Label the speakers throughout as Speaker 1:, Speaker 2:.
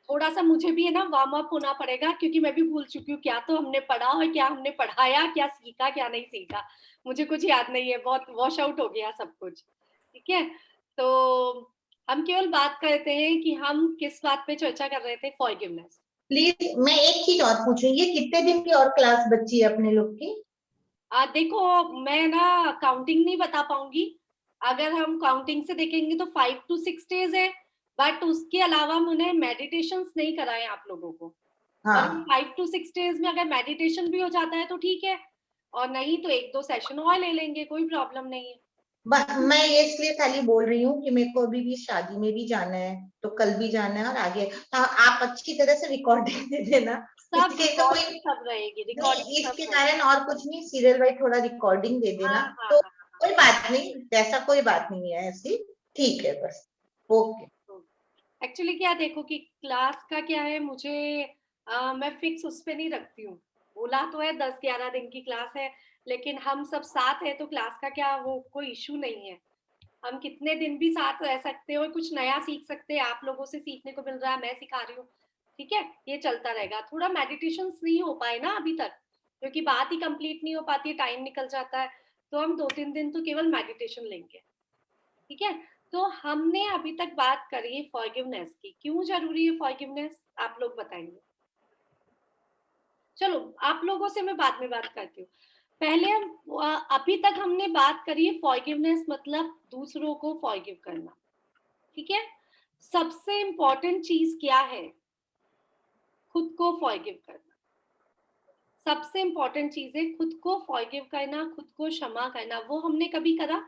Speaker 1: थोड़ा सा मुझे भी है ना वार्म अप होना पड़ेगा, क्योंकि मैं भी भूल चुकी हूँ क्या तो हमने पढ़ा और क्या हमने पढ़ाया, क्या सीखा क्या नहीं सीखा। मुझे कुछ याद नहीं है, बहुत वॉश आउट हो गया सब कुछ। ठीक है, तो हम केवल बात करते हैं कि हम किस बात पे चर्चा कर रहे थे, फॉरगिवनेस।
Speaker 2: प्लीज मैं एक चीज और पूछूंगी, कितने दिन की और क्लास बची है अपने लोग की?
Speaker 1: देखो, मैं ना काउंटिंग नहीं बता पाऊंगी। अगर हम काउंटिंग से देखेंगे तो 5 to 6 days है, बट उसके अलावा मैंने मेडिटेशंस नहीं कराए आप लोगों को। और
Speaker 2: हाँ,
Speaker 1: 5 to 6 days में अगर मेडिटेशन भी हो जाता है तो ठीक है, और नहीं तो 1-2 सेशन और ले लेंगे, कोई प्रॉब्लम नहीं है।
Speaker 2: मैं ये इसलिए खाली बोल रही हूँ कि मेरे को अभी भी शादी में भी जाना है, तो कल भी जाना है और आगे। हाँ, आप अच्छी तरह से रिकॉर्डिंग दे देना।
Speaker 1: सब
Speaker 2: इसके तो कोई
Speaker 1: रिकॉर्डिंग सब रहेगी,
Speaker 2: नहीं,
Speaker 1: रिकॉर्डिंग सब
Speaker 2: इसके
Speaker 1: रहेगी।
Speaker 2: कारण और कुछ नहीं, सीरियल वाइज थोड़ा रिकॉर्डिंग दे
Speaker 1: हाँ
Speaker 2: देना।
Speaker 1: हाँ
Speaker 2: तो
Speaker 1: हाँ हाँ।
Speaker 2: कोई बात नहीं, ऐसा कोई बात नहीं है ऐसी। ठीक है, बस। ओके।
Speaker 1: एक्चुअली क्या देखो कि क्लास का क्या है, मुझे मैं फिक्स उस पे नहीं रखती हूँ। बोला तो है 10-11 दिन की क्लास है, लेकिन हम सब साथ है तो क्लास का क्या वो कोई इशू नहीं है। हम कितने दिन भी साथ रह सकते हो, कुछ नया सीख सकते हैं, आप लोगों से सीखने को मिल रहा है, मैं सिखा रही हूँ। ठीक है, ये चलता रहेगा। थोड़ा मेडिटेशन नहीं हो पाए ना अभी तक, क्योंकि बात ही कंप्लीट नहीं हो पाती है, टाइम निकल जाता है। तो हम 2-3 दिन तो केवल मेडिटेशन लेंगे। ठीक है, तो हमने अभी तक बात करी फॉरगिवनेस की। क्यों जरूरी है फॉरगिवनेस, आप लोग बताएंगे। चलो, आप लोगों से मैं बाद में बात करती हूँ। पहले हम अभी तक हमने बात करी है फॉरगिवनेस मतलब दूसरों को फॉरगिव करना। ठीक है, सबसे इंपॉर्टेंट चीज क्या है, खुद को फॉरगिव करना। सबसे इंपॉर्टेंट चीज है खुद को फॉरगिव करना, खुद को क्षमा करना। वो हमने कभी करा?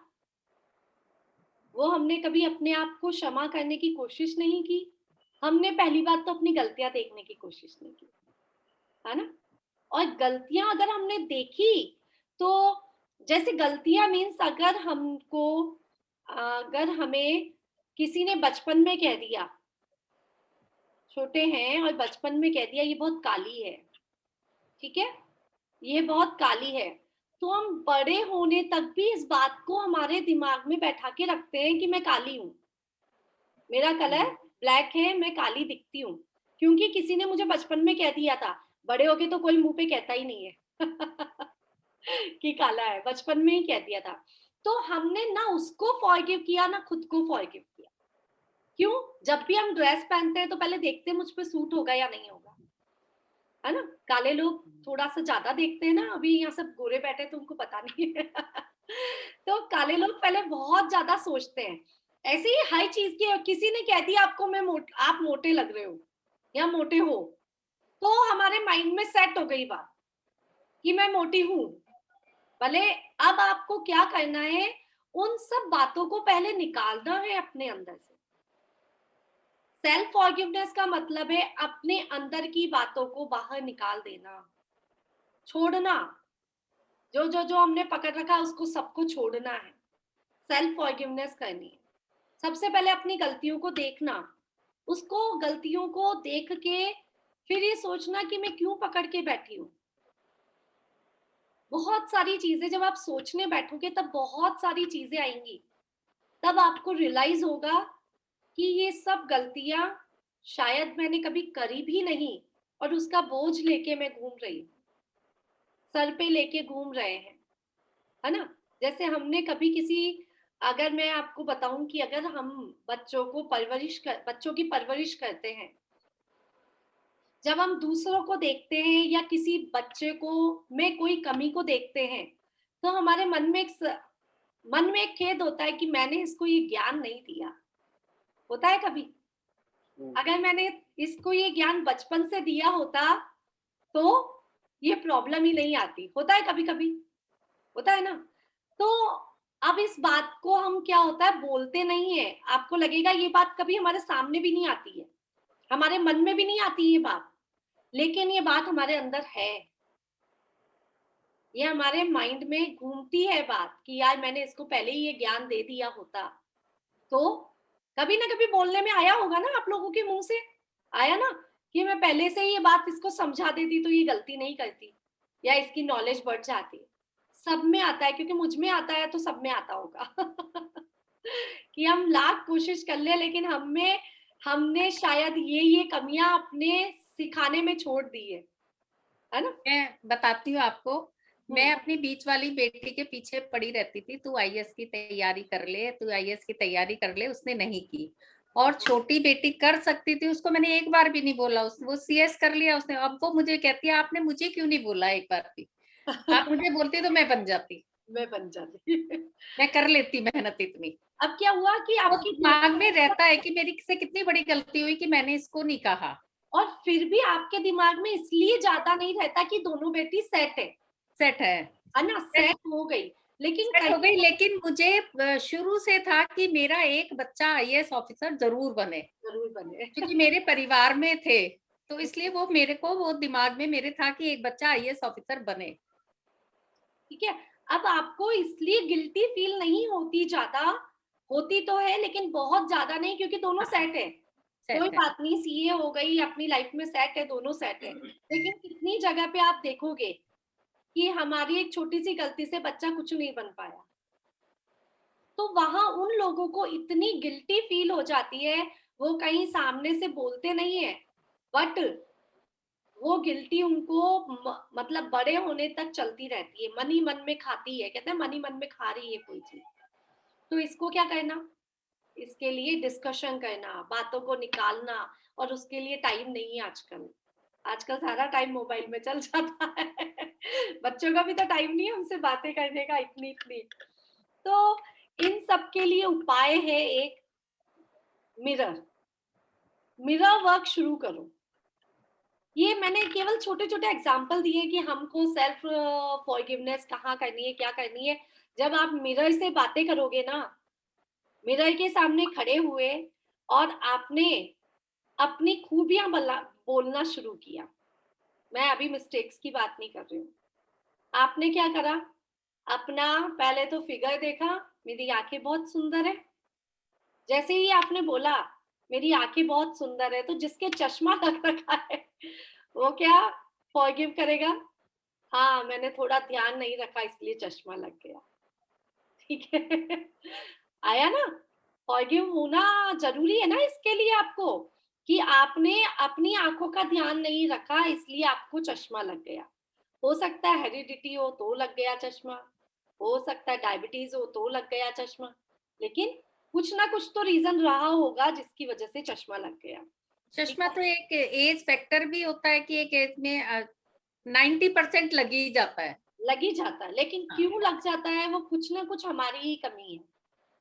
Speaker 1: वो हमने कभी अपने आप को क्षमा करने की कोशिश नहीं की। हमने पहली बात तो अपनी गलतियां देखने की कोशिश नहीं की, है ना। और गलतियां अगर हमने देखी तो, जैसे गलतियां मीन्स अगर हमें किसी ने बचपन में कह दिया, छोटे हैं और बचपन में कह दिया ये बहुत काली है, ठीक है, ये बहुत काली है, तो हम बड़े होने तक भी इस बात को हमारे दिमाग में बैठा के रखते हैं कि मैं काली हूँ, मेरा कलर ब्लैक है, मैं काली दिखती हूँ, क्योंकि किसी ने मुझे बचपन में कह दिया था। बड़े होके तो कोई मुंह पे कहता ही नहीं है कि काला है, बचपन में ही कह दिया था। तो हमने ना उसको फॉरगिव किया ना खुद को फॉरगिव किया। क्यों? जब भी हम ड्रेस पहनते हैं तो पहले देखते हैं मुझ पे सूट होगा या नहीं होगा, है ना। काले लोग थोड़ा सा ज्यादा देखते हैं ना, अभी यहाँ सब गोरे बैठे तो उनको पता नहीं है तो काले लोग पहले बहुत ज्यादा सोचते हैं। ऐसे ही हर चीज की, किसी ने कह दिया आपको आप मोटे लग रहे हो या मोटे हो, तो हमारे माइंड में सेट हो गई बात कि मैं मोटी हूं। भले, अब आपको क्या करना है, उन सब बातों को पहले निकालना है अपने अंदर से। सेल्फ फॉरगिवनेस का मतलब है अपने अंदर की बातों को बाहर निकाल देना, छोड़ना। जो हमने पकड़ रखा उसको सबको छोड़ना है, सेल्फ फॉरगिवनेस करनी है। सबसे पहले अपनी गलतियों को देखना, उसको गलतियों को देख के फिर ये सोचना कि मैं क्यों पकड़ के बैठी हूँ। बहुत सारी चीजें जब आप सोचने बैठोगे तब बहुत सारी चीजें आएंगी, तब आपको रियलाइज होगा कि ये सब गलतियां शायद मैंने कभी करी भी नहीं, और उसका बोझ लेके मैं घूम रही हूँ, सर पे लेके घूम रहे हैं, है ना। जैसे हमने कभी किसी, अगर मैं आपको बताऊं कि अगर हम बच्चों की परवरिश करते हैं, जब हम दूसरों को देखते हैं या किसी बच्चे को में कोई कमी को देखते हैं, तो हमारे मन में एक खेद होता है कि मैंने इसको ये ज्ञान नहीं दिया। होता है कभी? अगर मैंने इसको ये ज्ञान बचपन से दिया होता तो ये प्रॉब्लम ही नहीं आती। होता है कभी कभी, होता है ना। तो अब इस बात को हम क्या होता है बोलते नहीं है, आपको लगेगा ये बात कभी हमारे सामने भी नहीं आती है, हमारे मन में भी नहीं आती ये बात, लेकिन ये बात हमारे अंदर है। ये हमारे माइंड में घूमती है बात कि यार मैंने इसको पहले ही ये ज्ञान दे दिया होता तो, कभी ना कभी बोलने में आया होगा ना आप लोगों के मुंह से, आया ना, कि मैं पहले से ही ये बात इसको समझा देती तो ये गलती नहीं करती, या इसकी नॉलेज बढ़ जाती। सब में आता है, क्योंकि मुझ में आता है तो सब में आता होगा कि हम लाख कोशिश कर ले लेकिन हम में हमने शायद ये कमियां अपने सिखाने में छोड़ दी है ना।
Speaker 3: मैं बताती हूँ आपको, मैं अपनी बीच वाली बेटी के पीछे पड़ी रहती थी, तू आईएएस की तैयारी कर ले, तू आईएएस की तैयारी कर ले, उसने नहीं की। और छोटी बेटी कर सकती थी, उसको मैंने एक बार भी नहीं बोला, वो सीएस कर लिया उसने। अब वो मुझे कहती है आपने मुझे क्यों नहीं बोला एक बार भी, आप मुझे बोलती तो मैं बन जाती,
Speaker 1: मैं बन जाती।
Speaker 3: मैं कर लेती मेहनत इतनी।
Speaker 1: अब क्या हुआ कि
Speaker 3: वो
Speaker 1: आपकी
Speaker 3: दिमाग में रहता है कि मेरी से कितनी बड़ी गलती हुई कि मैंने इसको नहीं कहा।
Speaker 1: और फिर भी आपके दिमाग में इसलिए ज्यादा नहीं रहता कि दोनों बेटी सेट
Speaker 3: है
Speaker 1: ना, सेट हो गई। लेकिन
Speaker 3: सेट हो गई, लेकिन मुझे शुरू से था कि मेरा एक बच्चा आईएएस ऑफिसर जरूर बने, क्योंकि मेरे परिवार में थे, तो इसलिए वो मेरे को वो दिमाग में मेरे था कि एक बच्चा आईएएस ऑफिसर बने।
Speaker 1: ठीक है, अब आपको इसलिए गिल्टी फील नहीं होती, ज्यादा होती तो है लेकिन बहुत ज्यादा नहीं, क्योंकि दोनों सेट है। कोई बात नहीं, सीए हो गई, अपनी लाइफ में सेट है, दोनों सेट है। लेकिन कितनी जगह पे आप देखोगे कि हमारी एक छोटी सी गलती से बच्चा कुछ नहीं बन पाया, तो वहां उन लोगों को इतनी गिल्टी फील हो जाती है। वो कहीं सामने से बोलते नहीं है, बट वो गिल्टी उनको मतलब बड़े होने तक चलती रहती है, मन ही मन में खाती है। कहते हैं मन ही मन में खा रही है कोई चीज। तो इसको क्या करना, इसके लिए डिस्कशन करना, बातों को निकालना, और उसके लिए टाइम नहीं है आजकल। आजकल सारा टाइम मोबाइल में चल जाता है। बच्चों का भी तो टाइम नहीं है हमसे बातें करने का इतनी इतनी। तो इन सब के लिए उपाय है एक, मिरर। मिरर वर्क शुरू करो। ये मैंने केवल छोटे छोटे एग्जाम्पल दिए कि हमको सेल्फ फॉरगिवनेस कहाँ करनी है, क्या करनी है। जब आप मिरर से बातें करोगे ना, मिरर के सामने खड़े हुए और आपने अपनी खूबियां बोलना शुरू किया। मैं अभी मिस्टेक्स की बात नहीं कर रही हूँ। आपने क्या करा, अपना पहले तो फिगर देखा, मेरी आंखें बहुत सुंदर है। जैसे ही आपने बोला मेरी आंखें बहुत सुंदर है, तो जिसके चश्मा लग रखा है वो क्या फॉरगिव करेगा, हाँ मैंने थोड़ा ध्यान नहीं रखा इसलिए चश्मा लग गया। ठीक है, आया ना। फॉरगिव होना जरूरी है ना इसके लिए आपको, कि आपने अपनी आंखों का ध्यान नहीं रखा इसलिए आपको चश्मा लग गया। हो सकता है हेरिडिटी हो तो लग गया चश्मा, हो सकता है डायबिटीज हो तो लग गया चश्मा, लेकिन कुछ ना कुछ तो रीजन रहा होगा जिसकी वजह से चश्मा लग गया।
Speaker 3: चश्मा तो एक एज फैक्टर भी होता है कि एक एज में 90% लग ही जाता है,
Speaker 1: लग ही जाता है। लेकिन क्यों लग जाता है, वो कुछ ना कुछ हमारी ही कमी है,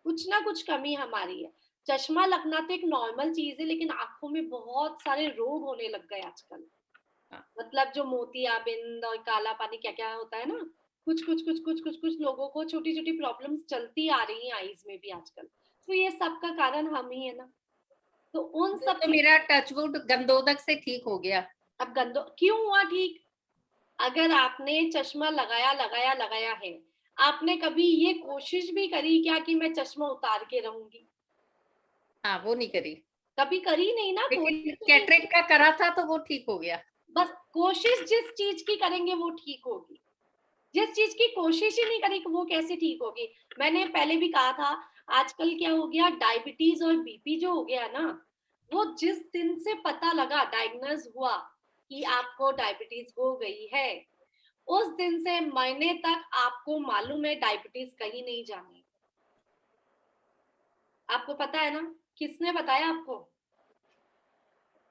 Speaker 1: कुछ ना कुछ कमी हमारी है। चश्मा लगना तो एक नॉर्मल चीज है, लेकिन आंखों में बहुत सारे रोग होने लग गए आजकल। मतलब जो मोतियाबिंद और काला पानी क्या क्या होता है ना, कुछ लोगों को छोटी छोटी प्रॉब्लम्स चलती आ रही हैं आईज में भी आजकल। तो ये सब का कारण हम ही है ना। तो उन सब
Speaker 3: तो मेरा टचवुड गंदोदक से ठीक हो गया।
Speaker 1: अब गंदो क्यों हुआ ठीक, अगर आपने चश्मा लगाया लगाया लगाया है, आपने कभी ये कोशिश भी करी क्या कि मैं चश्मा उतार के रहूंगी?
Speaker 3: हाँ वो नहीं करी,
Speaker 1: कभी करी नहीं ना।
Speaker 3: लेकिन कैटरेक्ट का करा था तो वो ठीक हो गया।
Speaker 1: बस कोशिश जिस चीज की करेंगे वो ठीक होगी, जिस चीज की कोशिश ही नहीं करी वो कैसे ठीक होगी। मैंने पहले भी कहा था, आजकल क्या हो गया, डायबिटीज और बीपी जो हो गया ना, वो जिस दिन से पता लगा, डायग्नोज हुआ कि आपको डायबिटीज हो गई है, उस दिन से महीने तक आपको मालूम है डायबिटीज कहीं नहीं जानी। आपको पता है ना, किसने बताया आपको?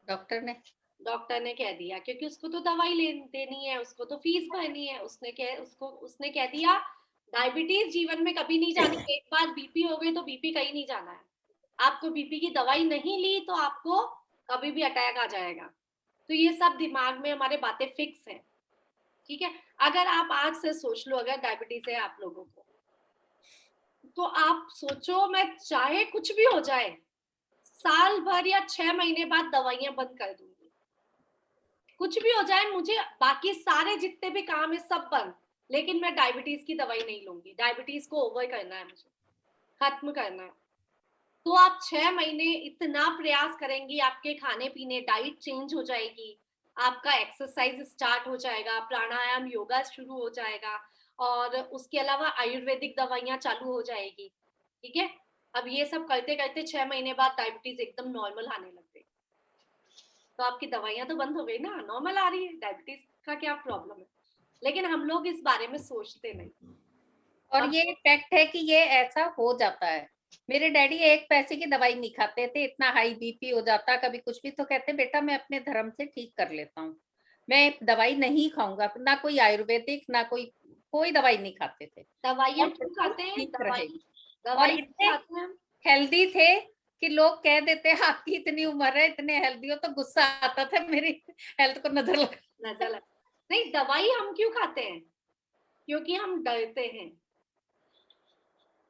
Speaker 3: डॉक्टर ने।
Speaker 1: डॉक्टर ने कह दिया, क्योंकि उसको तो दवाई देनी है, उसको तो फीस भरनी है। उसने कह दिया डायबिटीज जीवन में कभी नहीं जानी, एक बार बीपी हो गई तो बीपी कहीं नहीं जाना है। आपको बीपी की दवाई नहीं ली तो आपको कभी भी अटैक आ जाएगा। तो ये सब दिमाग में हमारे बातें फिक्स है। ठीक है, अगर आप आज से सोच लो, अगर डायबिटीज है आप लोगों को, तो आप सोचो मैं चाहे कुछ भी हो जाए, साल भर या 6 महीने बाद दवाइयां बंद कर दूंगी। कुछ भी हो जाए, मुझे बाकी सारे जितने भी काम है सब बंद, लेकिन मैं डायबिटीज की दवाई नहीं लूंगी। डायबिटीज को ओवर करना है, मुझे खत्म करना है। तो आप 6 महीने इतना प्रयास करेंगी, आपके खाने पीने डाइट चेंज हो जाएगी, आपका एक्सरसाइज स्टार्ट हो जाएगा, प्राणायाम योगा शुरू हो जाएगा, और उसके अलावा आयुर्वेदिक दवाइयां चालू हो जाएगी। ठीक है, अब ये सब करते करते 6 महीने बाद डायबिटीज एकदम नॉर्मल आने लग गई, तो आपकी दवाइयां तो बंद हो गई ना, नॉर्मल आ रही है, डायबिटीज का क्या प्रॉब्लम है? लेकिन हम लोग इस बारे में सोचते नहीं।
Speaker 3: और ये फैक्ट है कि ये ऐसा हो जाता है। मेरे डैडी एक पैसे की दवाई नहीं खाते थे, इतना हाई बीपी हो जाता कभी कुछ भी, तो कहते बेटा मैं अपने धर्म से ठीक कर लेता हूँ, मैं दवाई नहीं खाऊंगा, ना कोई आयुर्वेदिक ना कोई दवाई नहीं खाते थे।
Speaker 1: दवाइयां
Speaker 3: और
Speaker 1: क्यों खाते हैं?
Speaker 3: ठीक
Speaker 1: दवाई
Speaker 3: रहेगी। और
Speaker 1: दवाई
Speaker 3: इतने
Speaker 1: क्यों खाते हैं?
Speaker 3: हेल्दी थे कि लोग कह देते हैं आपकी इतनी उम्र है इतने हेल्दी हो, तो गुस्सा आता था मेरी हेल्थ को नजर लगा।
Speaker 1: नजर नहीं, दवाई हम क्यों खाते हैं? क्योंकि हम डरते हैं,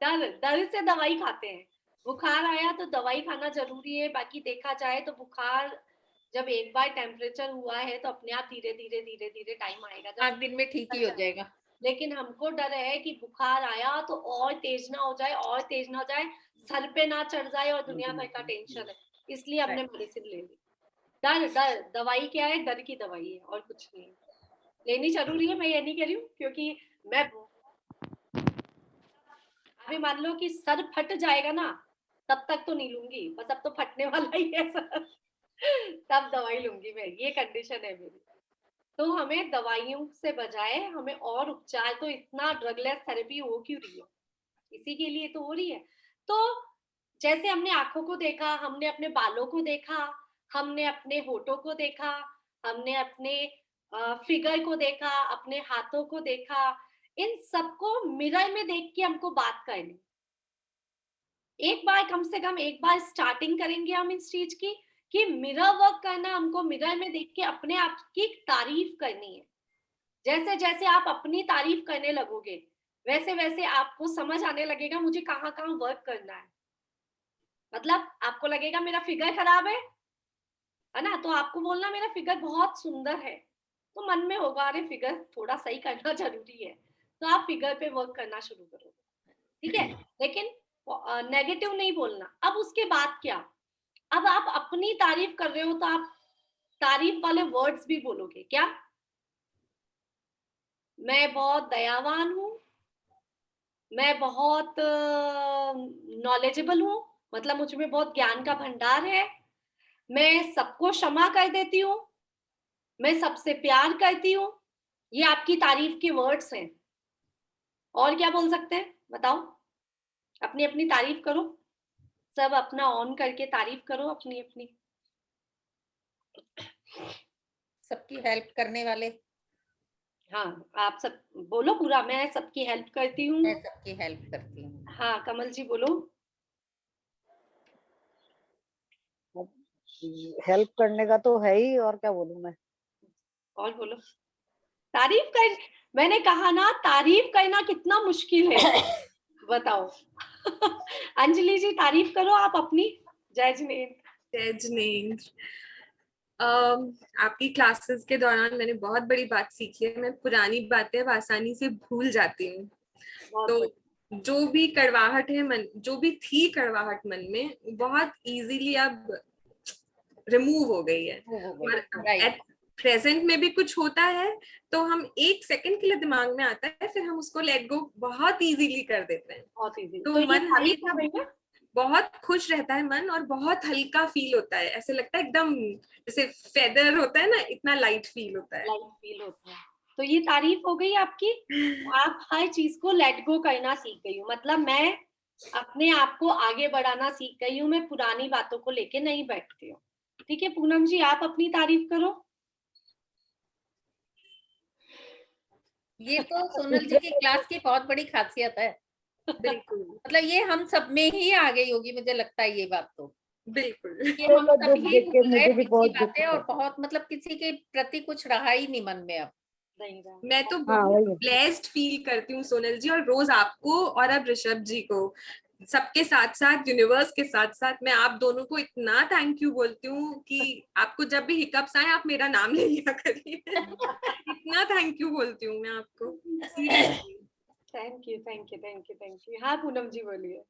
Speaker 1: डर डर से दवाई खाते हैं। बुखार आया तो दवाई खाना जरूरी है, बाकी देखा जाए तो बुखार जब एक बार टेम्परेचर हुआ है तो अपने आप धीरे धीरे धीरे धीरे टाइम आएगा
Speaker 3: 5 दिन में ठीक ही हो जाएगा।
Speaker 1: लेकिन हमको डर है कि बुखार आया तो और तेज ना हो जाए, और तेज ना हो जाए, सर पे ना चढ़ जाए और दुनिया भर का टेंशन है, इसलिए हमने मेडिसिन ले ली। डर डर दवाई क्या है? डर की दवाई है और कुछ नहीं है। लेनी जरूरी है, मैं ये नहीं कह रही हूँ, क्योंकि मैं अभी मान लो कि सर फट जाएगा ना, तब तक तो नहीं लूंगी, बस अब तो फटने वाला ही है सर, तब दवाई लूंगी मैं, ये कंडीशन है मेरी। तो हमें दवाइयों से बजाय हमें और उपचार, तो इतना ड्रगलेस थेरेपी हो क्यों रही है? इसी के लिए तो हो रही है। तो जैसे हमने आंखों को देखा, हमने अपने बालों को देखा, हमने अपने होठों को देखा, हमने अपने फिगर को देखा, अपने हाथों को देखा, इन सबको मिरर में देख के हमको बात करनी। एक बार, कम से कम एक बार स्टार्टिंग करेंगे हम इस चीज की कि मिरर वर्क करना, हमको मिरर में देख के अपने आप की तारीफ करनी है। जैसे जैसे आप अपनी तारीफ करने लगोगे, वैसे वैसे आपको समझ आने लगेगा मुझे कहाँ कहाँ वर्क करना है। मतलब आपको लगेगा मेरा फिगर खराब है ना, तो आपको बोलना मेरा फिगर बहुत सुंदर है, तो मन में होगा अरे फिगर थोड़ा सही करना जरूरी है, तो आप फिगर पे वर्क करना शुरू करोगे, ठीक है? लेकिन नेगेटिव नहीं बोलना। अब उसके बाद क्या? अब आप अपनी तारीफ कर रहे हो तो आप तारीफ वाले वर्ड्स भी बोलोगे। क्या? मैं बहुत दयावान हूँ, मैं बहुत नॉलेजेबल हूँ, मतलब मुझ में बहुत ज्ञान का भंडार है, मैं सबको क्षमा कर देती हूँ, मैं सबसे प्यार करती हूँ। ये आपकी तारीफ के वर्ड्स हैं। और क्या बोल सकते हैं बताओ? अपनी अपनी तारीफ करो, सब अपना ऑन करके तारीफ करो अपनी अपनी।
Speaker 3: सबकी हेल्प करने वाले।
Speaker 1: हाँ, आप सब बोलो पूरा, मैं सबकी हेल्प करती हूँ।
Speaker 3: मैं सबकी हेल्प करती हूँ।
Speaker 1: हाँ, कमल जी बोलो।
Speaker 4: हेल्प करने का तो है ही, और क्या बोलूं मैं।
Speaker 1: और बोलो। तारीफ कर, मैंने कहा ना तारीफ करना कितना मुश्किल है, बताओ। अंजलि जी तारीफ करो आप अपनी। जज ने
Speaker 5: आपकी क्लासेस के दौरान मैंने बहुत बड़ी बात सीखी है, मैं पुरानी बातें अब आसानी से भूल जाती हूँ। तो जो भी कड़वाहट है मन, जो भी थी कड़वाहट मन में, बहुत इजीली अब रिमूव हो गई है। और एट प्रेजेंट में भी कुछ होता है तो हम एक सेकंड के लिए दिमाग में आता है, फिर हम उसको लेट गो बहुत इजीली कर देते हैं।
Speaker 1: बहुत इजी।
Speaker 5: तो मन हमेशा बहुत खुश रहता है मन, और बहुत हल्का फील होता है, ऐसे लगता है एकदम जैसे फेदर होता है ना, इतना लाइट फील होता है।
Speaker 1: लाइट फील होता है। तो ये तारीफ हो गई आपकी। आप हर चीज को लेट गो करना सीख गई हूँ, मतलब मैं अपने आप को आगे बढ़ाना सीख गई हूँ, मैं पुरानी बातों को लेके नहीं बैठती हूँ। ठीक है पूनम जी, आप अपनी तारीफ करो।
Speaker 3: ये तो सोनल जी की क्लास की बहुत बड़ी खासियत है।
Speaker 5: बिल्कुल,
Speaker 3: मतलब ये हम सब में ही आ गई होगी, मुझे लगता है ये बात तो।
Speaker 5: बिल्कुल।
Speaker 3: ये हम सब
Speaker 4: दुख
Speaker 3: ही
Speaker 4: देख के
Speaker 3: भूल गए
Speaker 4: मुझे भी
Speaker 3: पिछली
Speaker 4: बहुत दुख
Speaker 3: बातें, और
Speaker 4: होता है।
Speaker 3: बहुत मतलब किसी के प्रति कुछ रहा ही नहीं मन में अब।
Speaker 5: मैं तो
Speaker 4: हाँ,
Speaker 5: बहुत ब्लेस्ड फील करती हूँ सोनल जी, और रोज आपको और अब ऋषभ जी को, सबके साथ साथ यूनिवर्स के साथ साथ मैं आप दोनों को इतना थैंक यू बोलती हूँ कि आपको जब भी हिकअप्स आए आप मेरा नाम ले लिया करिए। इतना थैंक यू बोलती हूँ मैं आपको, seriously.
Speaker 1: Thank you thank you thank you thank you. हाँ पूनम जी बोलिए।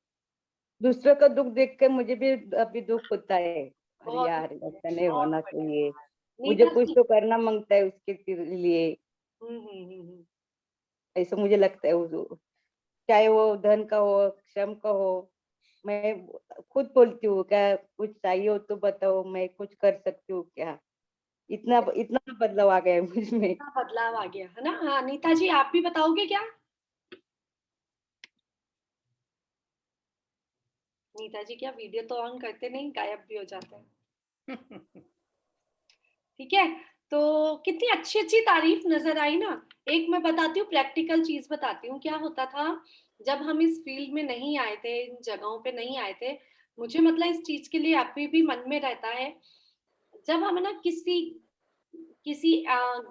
Speaker 4: दूसरों का दुख देख के मुझे भी अभी दुख होता है। अरे
Speaker 1: बहुत
Speaker 4: यार ऐसा नहीं
Speaker 1: बहुत
Speaker 4: होना
Speaker 1: बढ़िया।
Speaker 4: चाहिए, मुझे
Speaker 1: नीता
Speaker 4: कुछ
Speaker 1: जी।
Speaker 4: तो करना मांगता है उसके लिए, ऐसा मुझे लगता है। चाहे वो धन का हो, श्रम का हो, मैं खुद बोलती हूँ क्या कुछ चाहिए हो तो बताओ, मैं कुछ कर सकती हूँ क्या। इतना इतना बदलाव आ गया है मुझ में।
Speaker 1: इतना बदलाव आ गया है ना। हाँ नीता जी, आप भी बताओगे क्या? नीता जी क्या वीडियो तो ऑन करते नहीं, गायब भी हो जाते हैं। ठीक है, तो कितनी अच्छी अच्छी तारीफ नजर आई ना। एक मैं बताती हूँ, प्रैक्टिकल चीज बताती हूँ। क्या होता था जब हम इस फील्ड में नहीं आए थे, इन जगहों पे नहीं आए थे, मुझे मतलब इस चीज के लिए अभी भी मन में रहता है। जब हम ना किसी किसी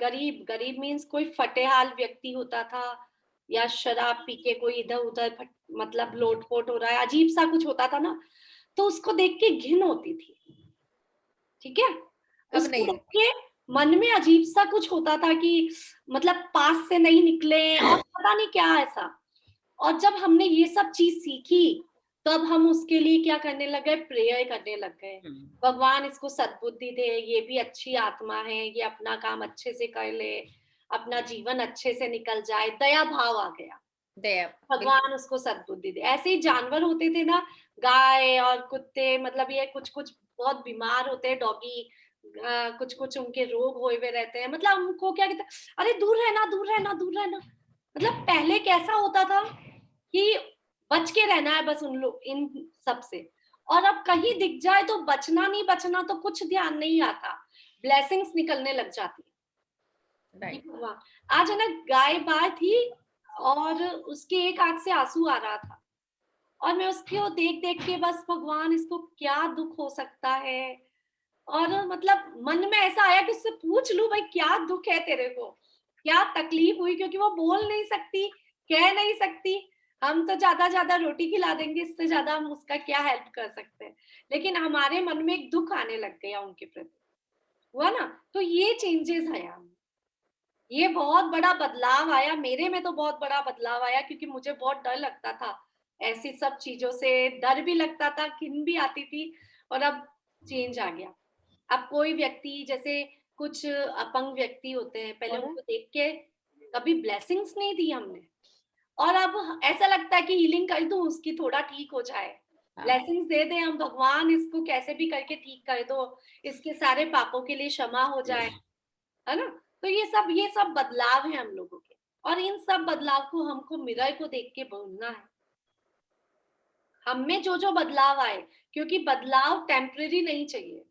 Speaker 1: गरीब गरीब मीन्स कोई फटेहाल व्यक्ति होता था, या शराब पी के कोई इधर उधर मतलब लोटपोट हो रहा है, अजीब सा कुछ होता था ना, तो उसको देख के घिन होती थी। ठीक है,
Speaker 3: अब
Speaker 1: उसको
Speaker 3: नहीं
Speaker 1: देख
Speaker 3: होती।
Speaker 1: के मन में अजीब सा कुछ होता था कि मतलब पास से नहीं निकले और पता नहीं क्या ऐसा। और जब हमने ये सब चीज सीखी, तब हम उसके लिए क्या करने लगे, प्रेयर करने लग गए। भगवान इसको सद्बुद्धि दे, ये भी अच्छी आत्मा है, ये अपना काम अच्छे से कर ले, अपना जीवन अच्छे से निकल जाए, दया भाव आ गया।
Speaker 3: दया,
Speaker 1: भगवान उसको सद्बुद्धि दे। ऐसे ही जानवर होते थे ना, गाय और कुत्ते, मतलब ये कुछ कुछ बहुत बीमार होते हैं, डॉगी, कुछ कुछ उनके रोग हुए हुए रहते हैं, मतलब हमको क्या कहते हैं, अरे दूर रहना दूर रहना दूर रहना। मतलब पहले कैसा होता था कि बच के रहना है बस उन लोग इन सब से, और अब कहीं दिख जाए तो बचना नहीं बचना तो कुछ ध्यान नहीं आता, ब्लेसिंग्स निकलने लग जाती है।
Speaker 3: राइट।
Speaker 1: भगवान, आज है ना गाय बाय थी और उसके एक आंख से आंसू आ रहा था, और मैं उसको देख देख के बस भगवान इसको क्या दुख हो सकता है। और मतलब मन में ऐसा आया कि उससे पूछ लूं भाई क्या दुख है तेरे को, क्या तकलीफ हुई, क्योंकि वो बोल नहीं सकती, कह नहीं सकती। हम तो ज्यादा रोटी खिला देंगे, इससे ज्यादा हम उसका क्या हेल्प कर सकते हैं। लेकिन हमारे मन में एक दुख आने लग गया उनके प्रति, हुआ ना। तो ये चेंजेस आया, ये बहुत बड़ा बदलाव आया मेरे में, तो बहुत बड़ा बदलाव आया, क्योंकि मुझे बहुत डर लगता था ऐसी सब चीजों से, डर भी लगता था, घिन भी आती थी। और अब चेंज आ गया। अब कोई व्यक्ति, जैसे कुछ अपंग व्यक्ति होते हैं, पहले उनको देख के कभी ब्लेसिंग्स नहीं दी हमने, और अब ऐसा लगता है कि हीलिंग कर दूं उसकी, थोड़ा ठीक हो जाए, ब्लेसिंग्स दे दें हम, भगवान इसको कैसे भी करके ठीक कर दो, इसके सारे पापों के लिए क्षमा हो जाए, है ना। तो ये सब बदलाव है हम लोगों के, और इन सब बदलाव को हमको मिरर को देख के बोलना है, हम में जो जो बदलाव आए, क्योंकि बदलाव टेम्परेरी नहीं चाहिए।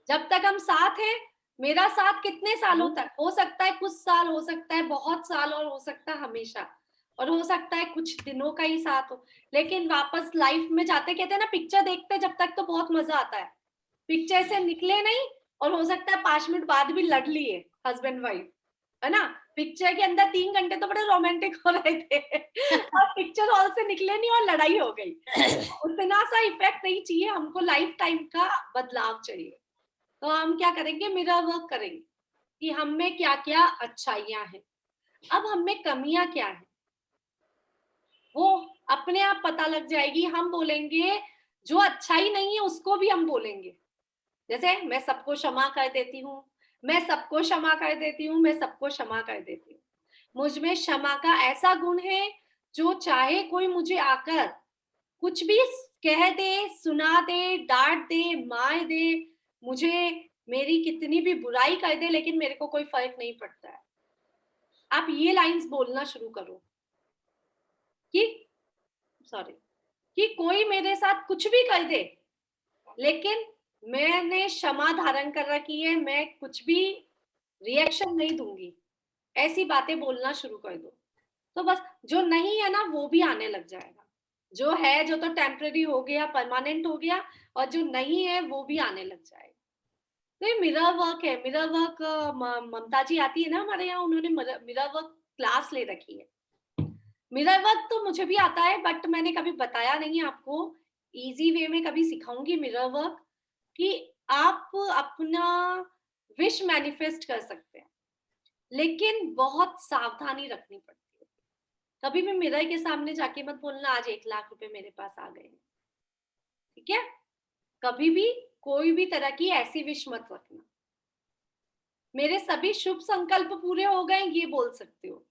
Speaker 1: जब तक हम साथ हैं, मेरा साथ कितने सालों तक, हो सकता है कुछ साल, हो सकता है बहुत साल, और हो सकता है हमेशा, और हो सकता है कुछ दिनों का ही साथ हो, लेकिन वापस लाइफ में जाते, कहते हैं ना पिक्चर देखते जब तक तो बहुत मजा आता है, पिक्चर से निकले नहीं, और हो सकता है 5 मिनट बाद भी लड़ लिए हस्बैंड वाइफ, है ना। पिक्चर के अंदर 3 घंटे तो बड़े रोमांटिक हो रहे थे और पिक्चर हॉल से निकले नहीं और लड़ाई हो गई। उतना सा इफेक्ट नहीं चाहिए हमको, लाइफ टाइम का बदलाव चाहिए। तो हम क्या करेंगे, मिरर वर्क करेंगे कि हम में क्या क्या अच्छाइयां हैं, अब हम में कमियां क्या है, वो अपने आप पता लग जाएगी। हम बोलेंगे, जो अच्छाई नहीं है उसको भी हम बोलेंगे, जैसे मैं सबको क्षमा कर देती हूँ, मैं सबको क्षमा कर देती हूँ, मैं सबको क्षमा कर देती हूँ। मुझ में क्षमा का ऐसा गुण है, जो चाहे कोई मुझे आकर कुछ भी कह दे, सुना दे, डांट दे, मार दे, मुझे मेरी कितनी भी बुराई कर दे, लेकिन मेरे को कोई फर्क नहीं पड़ता है। आप ये लाइंस बोलना शुरू करो कि सॉरी, कि कोई मेरे साथ कुछ भी कर दे, लेकिन मैंने क्षमा धारण कर रखी है, मैं कुछ भी रिएक्शन नहीं दूंगी। ऐसी बातें बोलना शुरू कर दो, तो बस जो नहीं है ना वो भी आने लग जाएगा, जो है जो तो टेम्पररी हो गया, परमानेंट हो गया, और जो नहीं है वो भी आने लग जाएगा। तो ये मिरर वर्क है। मिरर वर्क ममता जी आती है ना हमारे यहाँ, उन्होंने मिरर वर्क क्लास ले रखी है। मिरर वर्क तो मुझे भी आता है, बट मैंने कभी बताया नहीं है आपको, इजी वे में कभी सिखाऊंगी मिरर वर्क, कि आप अपना विश मैनिफेस्ट कर सकते हैं, लेकिन बहुत सावधानी रखनी पड़ती है। कभी भी मिरर के सामने जाके मत बोलना आज 1 लाख रुपए मेरे पास आ गए, ठीक है। कभी भी कोई भी तरह की ऐसी विश मत रखना, मेरे सभी शुभ संकल्प पूरे हो गए ये बोल सकते हो।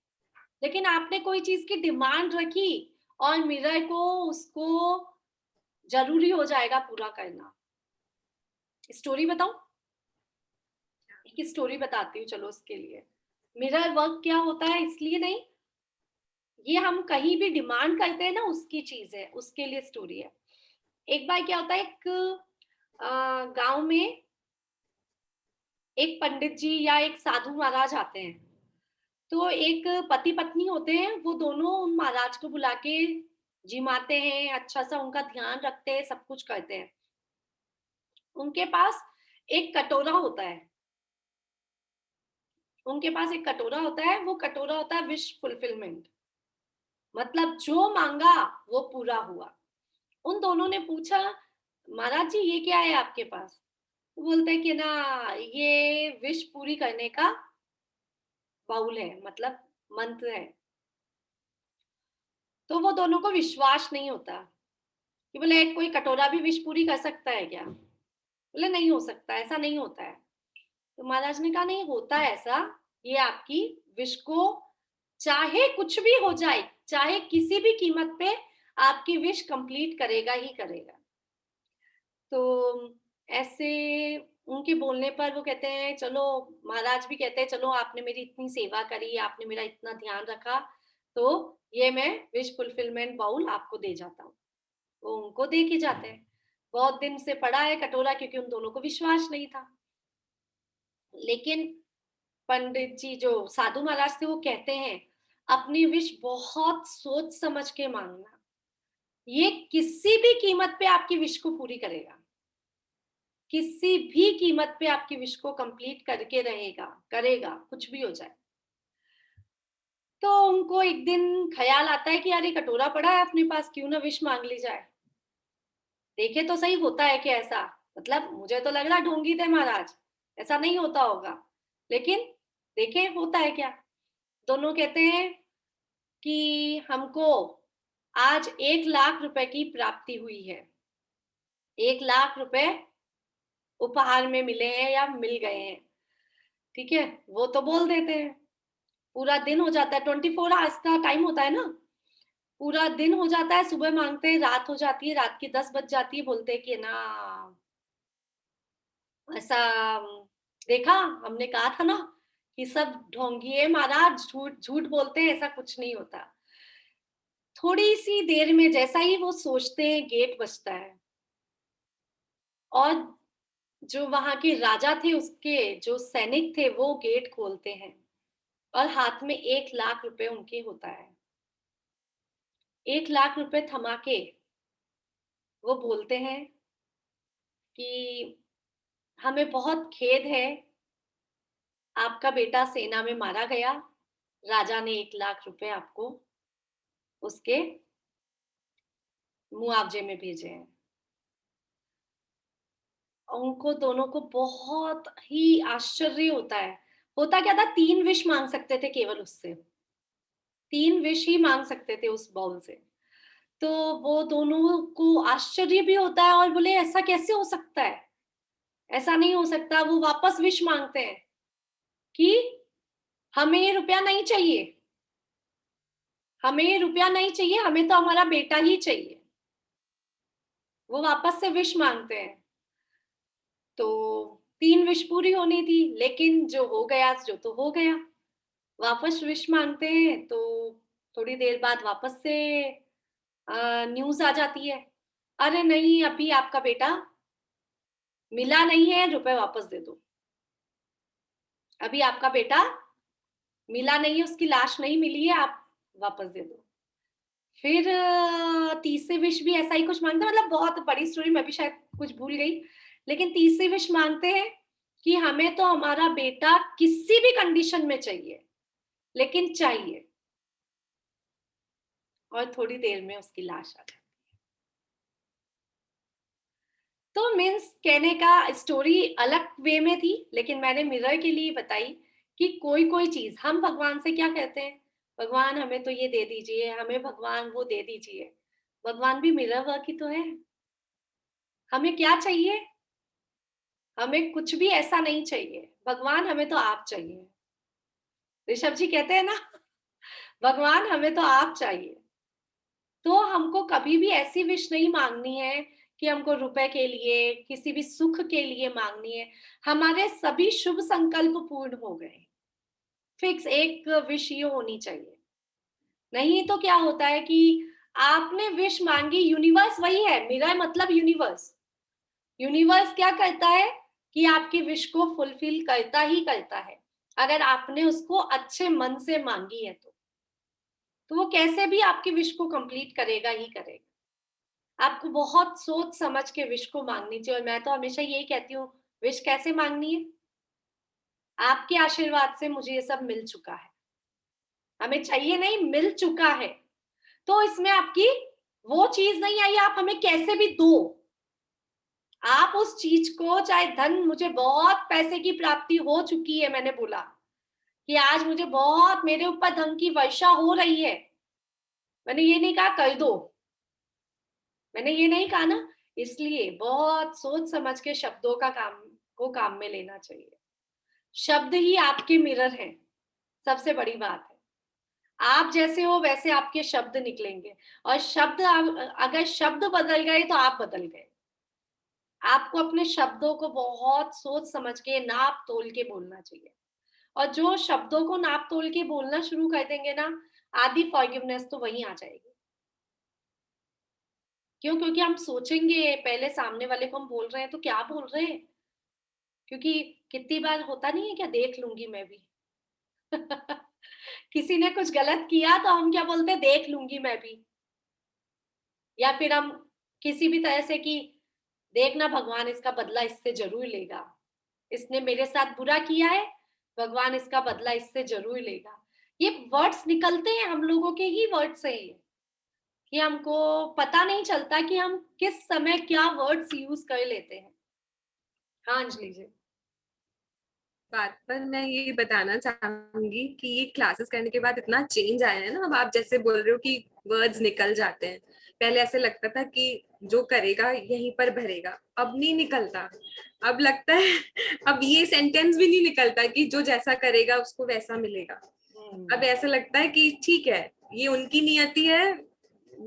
Speaker 1: लेकिन आपने कोई चीज की डिमांड रखी और मिरर को उसको जरूरी हो जाएगा पूरा करना। स्टोरी बताऊं? एक स्टोरी बताती हूँ चलो उसके लिए। मिरर वर्क क्या होता है इसलिए नहीं, ये हम कहीं भी डिमांड करते हैं ना उसकी चीज है, उसके लिए स्टोरी है। एक बार क्या होता है, एक गांव में एक पंडित जी या एक साधु महाराज आते हैं। तो एक पति पत्नी होते हैं, वो दोनों उन महाराज को बुला के जिमाते हैं, अच्छा सा उनका ध्यान रखते हैं, सब कुछ करते हैं। उनके पास एक कटोरा होता है, उनके पास एक कटोरा होता है, वो कटोरा होता है विश फुलफिलमेंट, मतलब जो मांगा वो पूरा हुआ। उन दोनों ने पूछा, महाराज जी ये क्या है आपके पास? तो बोलते हैं कि ना ये विश पूरी करने का बाउल है, मतलब मंत्र है। तो वो दोनों को विश्वास नहीं होता कि बोले कोई कटोरा भी विश पूरी कर सकता है क्या? बोले नहीं हो सकता, ऐसा नहीं होता है। तो महाराज ने कहा नहीं होता है ऐसा, ये आपकी विश को चाहे कुछ भी हो जाए, चाहे किसी भी कीमत पे आपकी विश कंप्लीट करेगा ही करेगा। तो ऐसे उनके बोलने पर वो कहते हैं चलो, महाराज भी कहते हैं चलो आपने मेरी इतनी सेवा करी, आपने मेरा इतना ध्यान रखा, तो ये मैं विश फुलफिलमेंट बाउल आपको दे जाता हूँ। वो उनको दे के जाते हैं। बहुत दिन से पड़ा है कटोरा, क्योंकि उन दोनों को विश्वास नहीं था। लेकिन पंडित जी जो साधु महाराज थे वो कहते हैं अपनी विश बहुत सोच समझ के मांगना, ये किसी भी कीमत पे आपकी विश को पूरी करेगा, किसी भी कीमत पे आपकी विश को कंप्लीट करके रहेगा, करेगा, कुछ भी हो जाए। तो उनको एक दिन ख्याल आता है कि यार ये कटोरा पड़ा है अपने पास, क्यों ना विश मांग ली जाए, देखे तो सही होता है कि ऐसा, मतलब मुझे तो लग रहा ढोंगी थे महाराज, ऐसा नहीं होता होगा, लेकिन देखे होता है क्या। दोनों कहते हैं कि हमको आज 1 लाख रुपए की प्राप्ति हुई है, 1 लाख रुपए उपहार में मिले हैं या मिल गए हैं। ठीक है, वो तो बोल देते हैं। पूरा दिन हो जाता है, 24 आवर्स का टाइम होता है ना, पूरा दिन हो जाता है, सुबह मांगते हैं, रात हो जाती है, रात की 10 बज जाती है, बोलते हैं कि ना ऐसा देखा, हमने कहा था ना कि सब ढोंगी है महाराज, झूठ झूठ बोलते हैं, ऐसा कुछ नहीं होता। थोड़ी सी देर में जैसा ही वो सोचते हैं, गेट बजता है और जो वहां के राजा थे, उसके जो सैनिक थे, वो गेट खोलते हैं और हाथ में 1 लाख रुपए उनके होता है। 1 लाख रुपए थमा के वो बोलते हैं कि हमें बहुत खेद है, आपका बेटा सेना में मारा गया, राजा ने 1 लाख रुपए आपको उसके मुआवजे में भेजे हैं। उनको दोनों को बहुत ही आश्चर्य होता है। होता क्या था, 3 विश मांग सकते थे केवल उससे, 3 विश ही मांग सकते थे उस बाउल से। तो वो दोनों को आश्चर्य भी होता है और बोले ऐसा कैसे हो सकता है, ऐसा नहीं हो सकता। वो वापस विश मांगते हैं कि हमें ये रुपया नहीं चाहिए, हमें ये रुपया नहीं चाहिए, हमें तो हमारा बेटा ही चाहिए। वो वापस से विश मांगते हैं। तो 3 विश पूरी होनी थी, लेकिन जो हो गया जो तो हो गया। वापस विश मांगते हैं तो थोड़ी देर बाद वापस से न्यूज आ जाती है, अरे नहीं अभी आपका बेटा मिला नहीं है, रुपए वापस दे दो। अभी आपका बेटा मिला नहीं है, उसकी लाश नहीं मिली है, आप वापस दे दो। फिर तीसरी विश भी ऐसा ही कुछ मांगते, मतलब बहुत बड़ी स्टोरी, मैं भी शायद कुछ भूल गई। लेकिन तीसरी विश मांगते हैं कि हमें तो हमारा बेटा किसी भी कंडीशन में चाहिए, लेकिन चाहिए। और थोड़ी देर में उसकी लाश आ जाती है। तो मीन्स कहने का स्टोरी अलग वे में थी, लेकिन मैंने मिरर के लिए बताई कि कोई कोई चीज हम भगवान से क्या कहते हैं, भगवान हमें तो ये दे दीजिए, हमें भगवान वो दे दीजिए। भगवान भी मिरर वर्क ही तो है। हमें क्या चाहिए, हमें कुछ भी ऐसा नहीं चाहिए, भगवान हमें तो आप चाहिए। ऋषभ जी कहते हैं ना, भगवान हमें तो आप चाहिए। तो हमको कभी भी ऐसी विश नहीं मांगनी है कि हमको रुपए के लिए, किसी भी सुख के लिए मांगनी है। हमारे सभी शुभ संकल्प पूर्ण हो गए। फिक्स एक विश ये होनी चाहिए। नहीं तो क्या होता है कि आपने विश मांगी, यूनिवर्स वही है, मेरा मतलब यूनिवर्स। यूनिवर्स क्या करता है कि आपकी विश को फुलफिल करता ही करता है, अगर आपने उसको अच्छे मन से मांगी है तो वो कैसे भी आपकी विश को कंप्लीट करेगा ही करेगा। आपको बहुत सोच समझ के विश को मांगनी चाहिए। और मैं तो हमेशा यही कहती हूँ, विश कैसे मांगनी है? आपके आशीर्वाद से मुझे ये सब मिल चुका है, हमें चाहिए नहीं, मिल चुका है। तो इसमें आपकी वो चीज नहीं आई, आप हमें कैसे भी दो। आप उस चीज को, चाहे धन, मुझे बहुत पैसे की प्राप्ति हो चुकी है, मैंने बोला कि आज मुझे बहुत, मेरे ऊपर धन की वर्षा हो रही है। मैंने ये नहीं कहा कर दो, मैंने ये नहीं कहा ना। इसलिए बहुत सोच समझ के शब्दों का काम में लेना चाहिए। शब्द ही आपके मिरर हैं, सबसे बड़ी बात है। आप जैसे हो वैसे आपके शब्द निकलेंगे, और अगर शब्द बदल गए तो आप बदल गए। आपको अपने शब्दों को बहुत सोच समझ के, नाप तोल के बोलना चाहिए। और जो शब्दों को नाप तोल के बोलना शुरू कर देंगे ना, आधी फॉरगिवनेस तो वहीं आ जाएगी। क्यों? क्योंकि हम सोचेंगे पहले सामने वाले को हम बोल रहे हैं तो क्या बोल रहे हैं। क्योंकि कितनी बार होता नहीं है क्या, देख लूंगी मैं भी। किसी ने कुछ गलत किया तो हम क्या बोलते हैं, देख लूंगी मैं भी। या फिर हम किसी भी तरह से कि देखना भगवान इसका बदला इससे जरूर लेगा, इसने मेरे साथ बुरा किया है, भगवान इसका बदला इससे जरूर लेगा। ये वर्ड्स निकलते हैं, हम लोगों के ही वर्ड्स हैं ये, कि हमको पता नहीं चलता कि हम किस समय क्या वर्ड्स यूज कर लेते हैं। हाँ अंजलि जी।
Speaker 5: बात पर मैं ये बताना चाहूंगी कि ये क्लासेस करने के बाद इतना चेंज आया है ना। अब आप जैसे बोल रहे हो कि वर्ड्स निकल जाते हैं, पहले ऐसे लगता था कि जो करेगा यहीं पर भरेगा, अब नहीं निकलता। अब लगता है अब ये सेंटेंस भी नहीं निकलता कि जो जैसा करेगा उसको वैसा मिलेगा। अब ऐसा लगता है कि ठीक है, ये उनकी नियति है,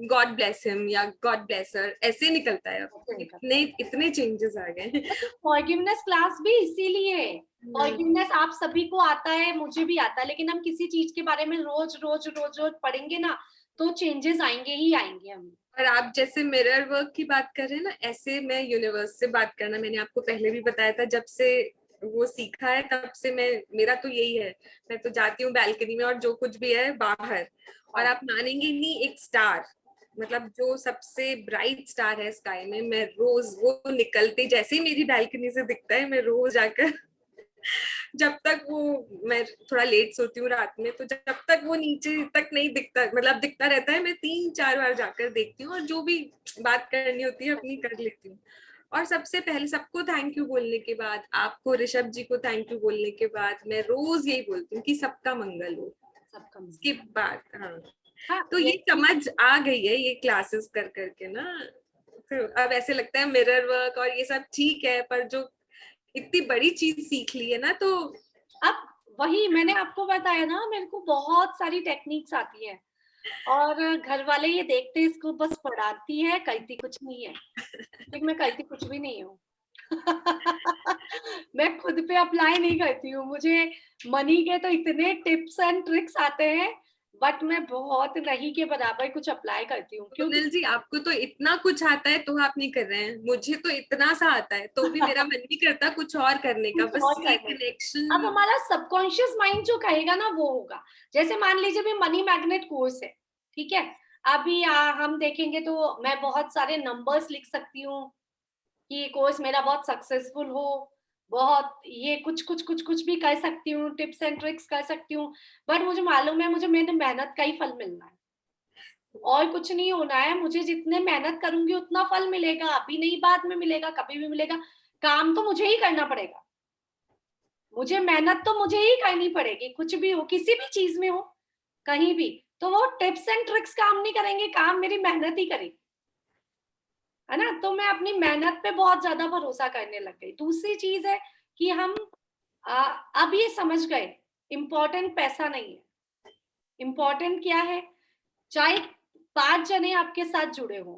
Speaker 5: गॉड ब्लेस हिम या गॉड ब्लेस हर, ऐसे निकलता है। इतने इतने चेंजेस आ गए।
Speaker 1: फॉरगिवनेस क्लास भी इसीलिए है। फॉरगिवनेस आप सभी को आता है, मुझे भी आता है, लेकिन हम किसी चीज के बारे में रोज रोज रोज रोज पढ़ेंगे ना तो चेंजेस आएंगे ही आएंगे हमें।
Speaker 5: और आप जैसे मिरर वर्क की बात कर रहे हैं ना, ऐसे मैं यूनिवर्स से बात करना, मैंने आपको पहले भी बताया था, जब से वो सीखा है तब से मेरा तो यही है। मैं तो जाती हूँ बैल्कनी में और जो कुछ भी है बाहर, और आप मानेंगे नहीं, एक स्टार, मतलब जो सबसे ब्राइट स्टार है स्काई में, मैं रोज वो निकलते जैसे ही मेरी बैल्कनी से दिखता है, मैं रोज जाकर जब तक वो, मैं थोड़ा लेट सोती हूँ रात में, तो जब तक वो नीचे तक नहीं दिखता, मतलब दिखता रहता है, मैं 3-4 बार जाकर देखती हूँ और जो भी बात करनी होती है अपनी कर लेती हूँ। और सबसे पहले सबको थैंक यू बोलने के बाद, आपको ऋषभ जी को थैंक यू बोलने के बाद, मैं रोज यही बोलती हूँ कि सबका मंगल हो। उसके बाद हाँ, तो ये समझ आ गई है ये क्लासेस कर करके ना। तो अब ऐसे लगता है मिरर वर्क और ये सब ठीक है, पर जो इतनी बड़ी चीज सीख ली है ना, तो
Speaker 1: अब वही मैंने आपको बताया ना, मेरे को बहुत सारी टेक्निक्स आती है, और घर वाले ये देखते हैं इसको बस पढ़ाती है, करती कुछ नहीं है। लेकिन मैं करती कुछ भी नहीं हूँ। मैं खुद पे अप्लाई नहीं करती हूँ। मुझे मनी के तो इतने टिप्स एंड ट्रिक्स आते हैं, बट मैं बहुत नहीं के बराबर कुछ अप्लाई करती हूँ। क्योंकि
Speaker 5: सुनील जी, आपको तो इतना कुछ आता है तो आप नहीं कर रहे हैं, मुझे तो इतना सा आता है तो भी मेरा मन नहीं करता कुछ और करने का, बस ये कनेक्शन।
Speaker 1: अब हमारा सबकॉन्शियस माइंड जो कहेगा ना वो होगा। जैसे मान लीजिए भी मनी मैग्नेट कोर्स है, ठीक है, अभी हम देखेंगे तो मैं बहुत सारे नंबर्स लिख सकती हूँ कि ये कोर्स मेरा बहुत सक्सेसफुल हो, बहुत ये कुछ भी कर सकती हूँ, टिप्स एंड ट्रिक्स कर सकती हूँ, बट मुझे मालूम है मुझे मेरी मेहनत का ही फल मिलना है, और कुछ नहीं होना है। मुझे जितने मेहनत करूंगी उतना फल मिलेगा, अभी नहीं बाद में मिलेगा, कभी भी मिलेगा। काम तो मुझे ही करना पड़ेगा, मुझे मेहनत तो मुझे ही करनी पड़ेगी, कुछ भी हो, किसी भी चीज में हो, कहीं भी। तो वो टिप्स एंड ट्रिक्स काम नहीं करेंगे, काम मेरी मेहनत ही करेगी, है ना। तो मैं अपनी मेहनत पे बहुत ज्यादा भरोसा करने लग गई। दूसरी चीज है कि हम अब ये समझ गए, इम्पोर्टेंट पैसा नहीं है, इम्पोर्टेंट क्या है, चाहे 5 जने आपके साथ जुड़े हों,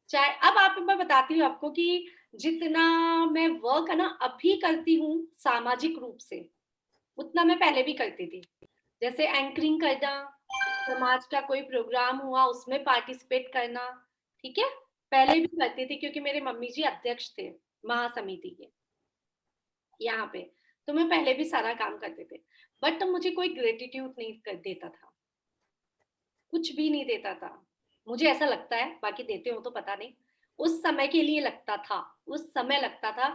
Speaker 1: चाहे अब आप मैं बताती हूँ आपको कि जितना मैं वर्क है ना अभी करती हूँ सामाजिक रूप से, उतना मैं पहले भी करती थी। जैसे एंकरिंग करना, समाज का कोई प्रोग्राम हुआ उसमें पार्टिसिपेट करना, ठीक है, पहले भी करती थी क्योंकि मेरे मम्मी जी अध्यक्ष थे महासमिति के यहाँ पे, तो मैं पहले भी सारा काम करते थे। बट मुझे कोई ग्रेटिट्यूड नहीं कर देता था, कुछ भी नहीं देता था। मुझे ऐसा लगता है, बाकी देते हो तो पता नहीं, उस समय के लिए लगता था, उस समय लगता था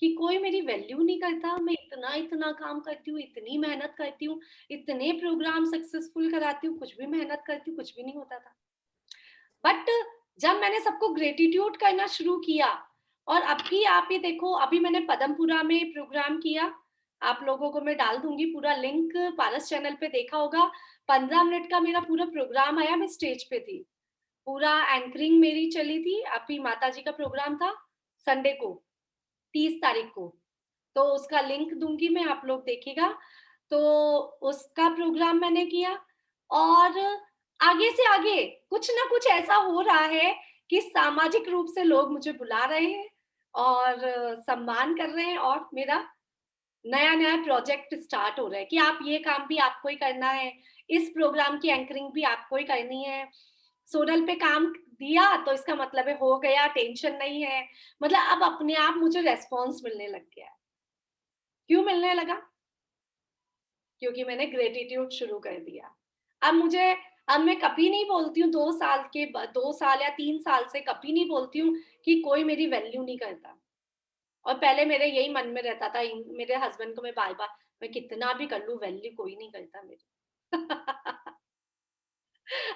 Speaker 1: कि कोई मेरी वैल्यू नहीं करता। मैं इतना इतना काम करती हूँ, इतनी मेहनत करती हूँ, इतने प्रोग्राम सक्सेसफुल कराती हूँ, कुछ भी मेहनत करती हूँ, कुछ भी नहीं होता था। बट जब मैंने सबको ग्रेटिट्यूड करना शुरू किया, और अभी आप ये देखो, अभी मैंने पदमपुरा में प्रोग्राम किया, आप लोगों को मैं डाल दूंगी पूरा लिंक, पारस चैनल पे देखा होगा। 15 मिनट का मेरा पूरा प्रोग्राम आया, मैं स्टेज पे थी, पूरा एंकरिंग मेरी चली थी। अभी माता जी का प्रोग्राम था संडे को 30 तारीख को, तो उसका लिंक दूंगी मैं, आप लोग देखिएगा। तो उसका प्रोग्राम मैंने किया, और आगे से आगे कुछ ना कुछ ऐसा हो रहा है कि सामाजिक रूप से लोग मुझे बुला रहे हैं और सम्मान कर रहे हैं, और मेरा नया नया प्रोजेक्ट स्टार्ट हो रहा है कि आप ये काम भी आपको ही करना है, इस प्रोग्राम की एंकरिंग भी आपको ही करनी है। सोनल पे काम दिया तो इसका मतलब है हो गया, टेंशन नहीं है। मतलब अब अपने आप मुझे रेस्पॉन्स मिलने लग गया है। क्यों मिलने लगा? क्योंकि मैंने ग्रेटिट्यूड शुरू कर दिया। अब मैं कभी नहीं बोलती हूँ 2 साल या 3 साल से कभी नहीं बोलती हूँ कि कोई मेरी वैल्यू नहीं करता। और पहले मेरे यही मन में रहता था, मेरे हस्बैंड को मैं बार बार, मैं कितना भी कर लूं वैल्यू कोई नहीं करता मेरी।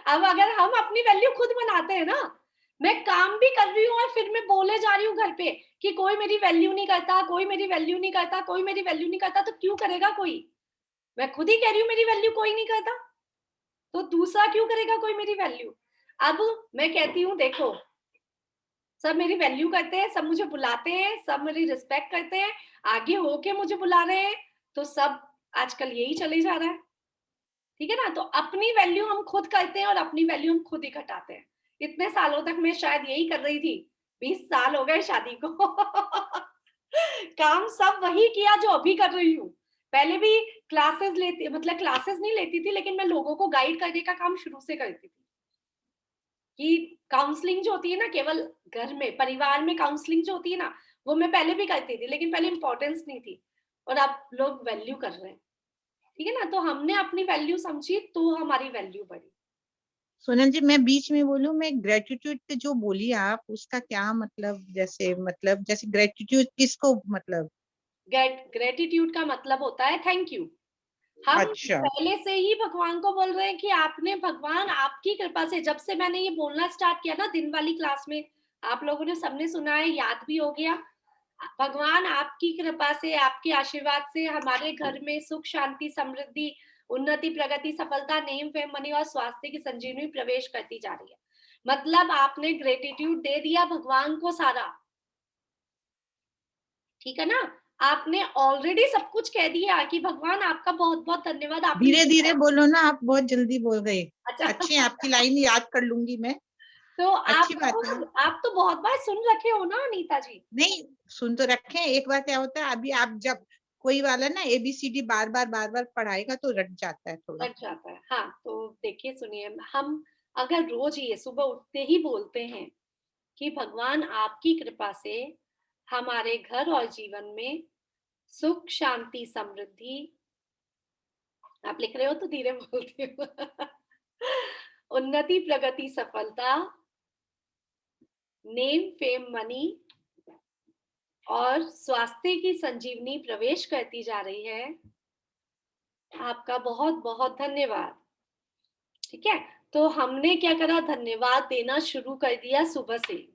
Speaker 1: अब अगर हम अपनी वैल्यू खुद बनाते हैं ना, मैं काम भी कर रही हूँ और फिर मैं बोले जा रही हूँ घर पे कि कोई मेरी वैल्यू नहीं करता, कोई मेरी वैल्यू नहीं करता, कोई मेरी वैल्यू नहीं करता, तो क्यों करेगा कोई? मैं खुद ही कह रही हूँ मेरी वैल्यू कोई नहीं करता, तो दूसरा क्यों करेगा कोई मेरी वैल्यू? अब मैं कहती हूँ देखो, सब मेरी वैल्यू करते हैं, सब मुझे बुलाते हैं, सब मेरी रिस्पेक्ट करते हैं, आगे होके मुझे बुला रहे हैं, तो सब आजकल यही चले जा रहा है, ठीक है ना? तो अपनी वैल्यू हम खुद करते हैं और अपनी वैल्यू हम खुद ही घटाते हैं। इतने सालों तक मैं शायद यही कर रही थी, 20 साल हो गए शादी को। काम सब वही किया जो अभी कर रही हूँ। पहले भी क्लासेस लेती, मतलब क्लासेस नहीं लेती थी, लेकिन मैं लोगों को गाइड करने का काम शुरू से करती थी। कि काउंसलिंग जो होती है ना, केवल घर में परिवार में काउंसलिंग जो होती है ना, वो मैं पहले भी करती थी, लेकिन पहले इंपॉर्टेंस नहीं थी, और अब लोग वैल्यू कर रहे हैं, ठीक है ना? तो हमने अपनी वैल्यू समझी तो हमारी वैल्यू बढ़ी।
Speaker 2: सोनल जी, मैं बीच में बोलूं, मैं ग्रेटिट्यूड पे जो बोली आप, उसका क्या मतलब? जैसे ग्रेटिट्यूड किसको मतलब?
Speaker 1: ग्रेटिट्यूड का मतलब होता है थैंक यू। हम
Speaker 2: अच्छा।
Speaker 1: पहले से ही भगवान को बोल रहे हैं कि आपने, भगवान आपकी कृपा से, जब से मैंने ये बोलना स्टार्ट किया ना दिन वाली क्लास में, आप लोगों ने सबने सुना है, याद भी हो गया। भगवान आपकी कृपा से, आपके आशीर्वाद से हमारे घर में सुख शांति समृद्धि उन्नति प्रगति सफलता नेम फेम मनी और स्वास्थ्य की संजीवनी प्रवेश करती जा रही है। मतलब आपने ग्रेटिट्यूड दे दिया भगवान को सारा, ठीक है ना? आपने ऑलरेडी सब कुछ कह दिया कि भगवान आपका बहुत बहुत धन्यवाद। आपने
Speaker 2: धीरे धीरे बोलो ना, आप बहुत जल्दी बोल गए।
Speaker 1: अच्छा।
Speaker 2: अच्छी आपकी लाइन याद कर लूंगी मैं।
Speaker 1: तो
Speaker 2: अच्छी बात है।
Speaker 1: आप तो बहुत बार सुन रखे हो ना अनीता जी?
Speaker 2: नहीं, सुन तो रखे हैं। एक बार क्या होता है, अभी आप जब कोई वाला ना ABCD बार बार पढ़ाएगा तो रट जाता है थोड़ा।
Speaker 1: लग जाता है, हाँ। तो देखिए सुनिए, हम अगर रोज ये सुबह उठते ही बोलते हैं कि भगवान आपकी कृपा से हमारे घर और जीवन में सुख शांति समृद्धि, आप लिख रहे हो तो धीरे बोलती हूँ, उन्नति प्रगति सफलता नेम फेम मनी और स्वास्थ्य की संजीवनी प्रवेश करती जा रही है, आपका बहुत बहुत धन्यवाद। ठीक है, तो हमने क्या करा, धन्यवाद देना शुरू कर दिया सुबह से।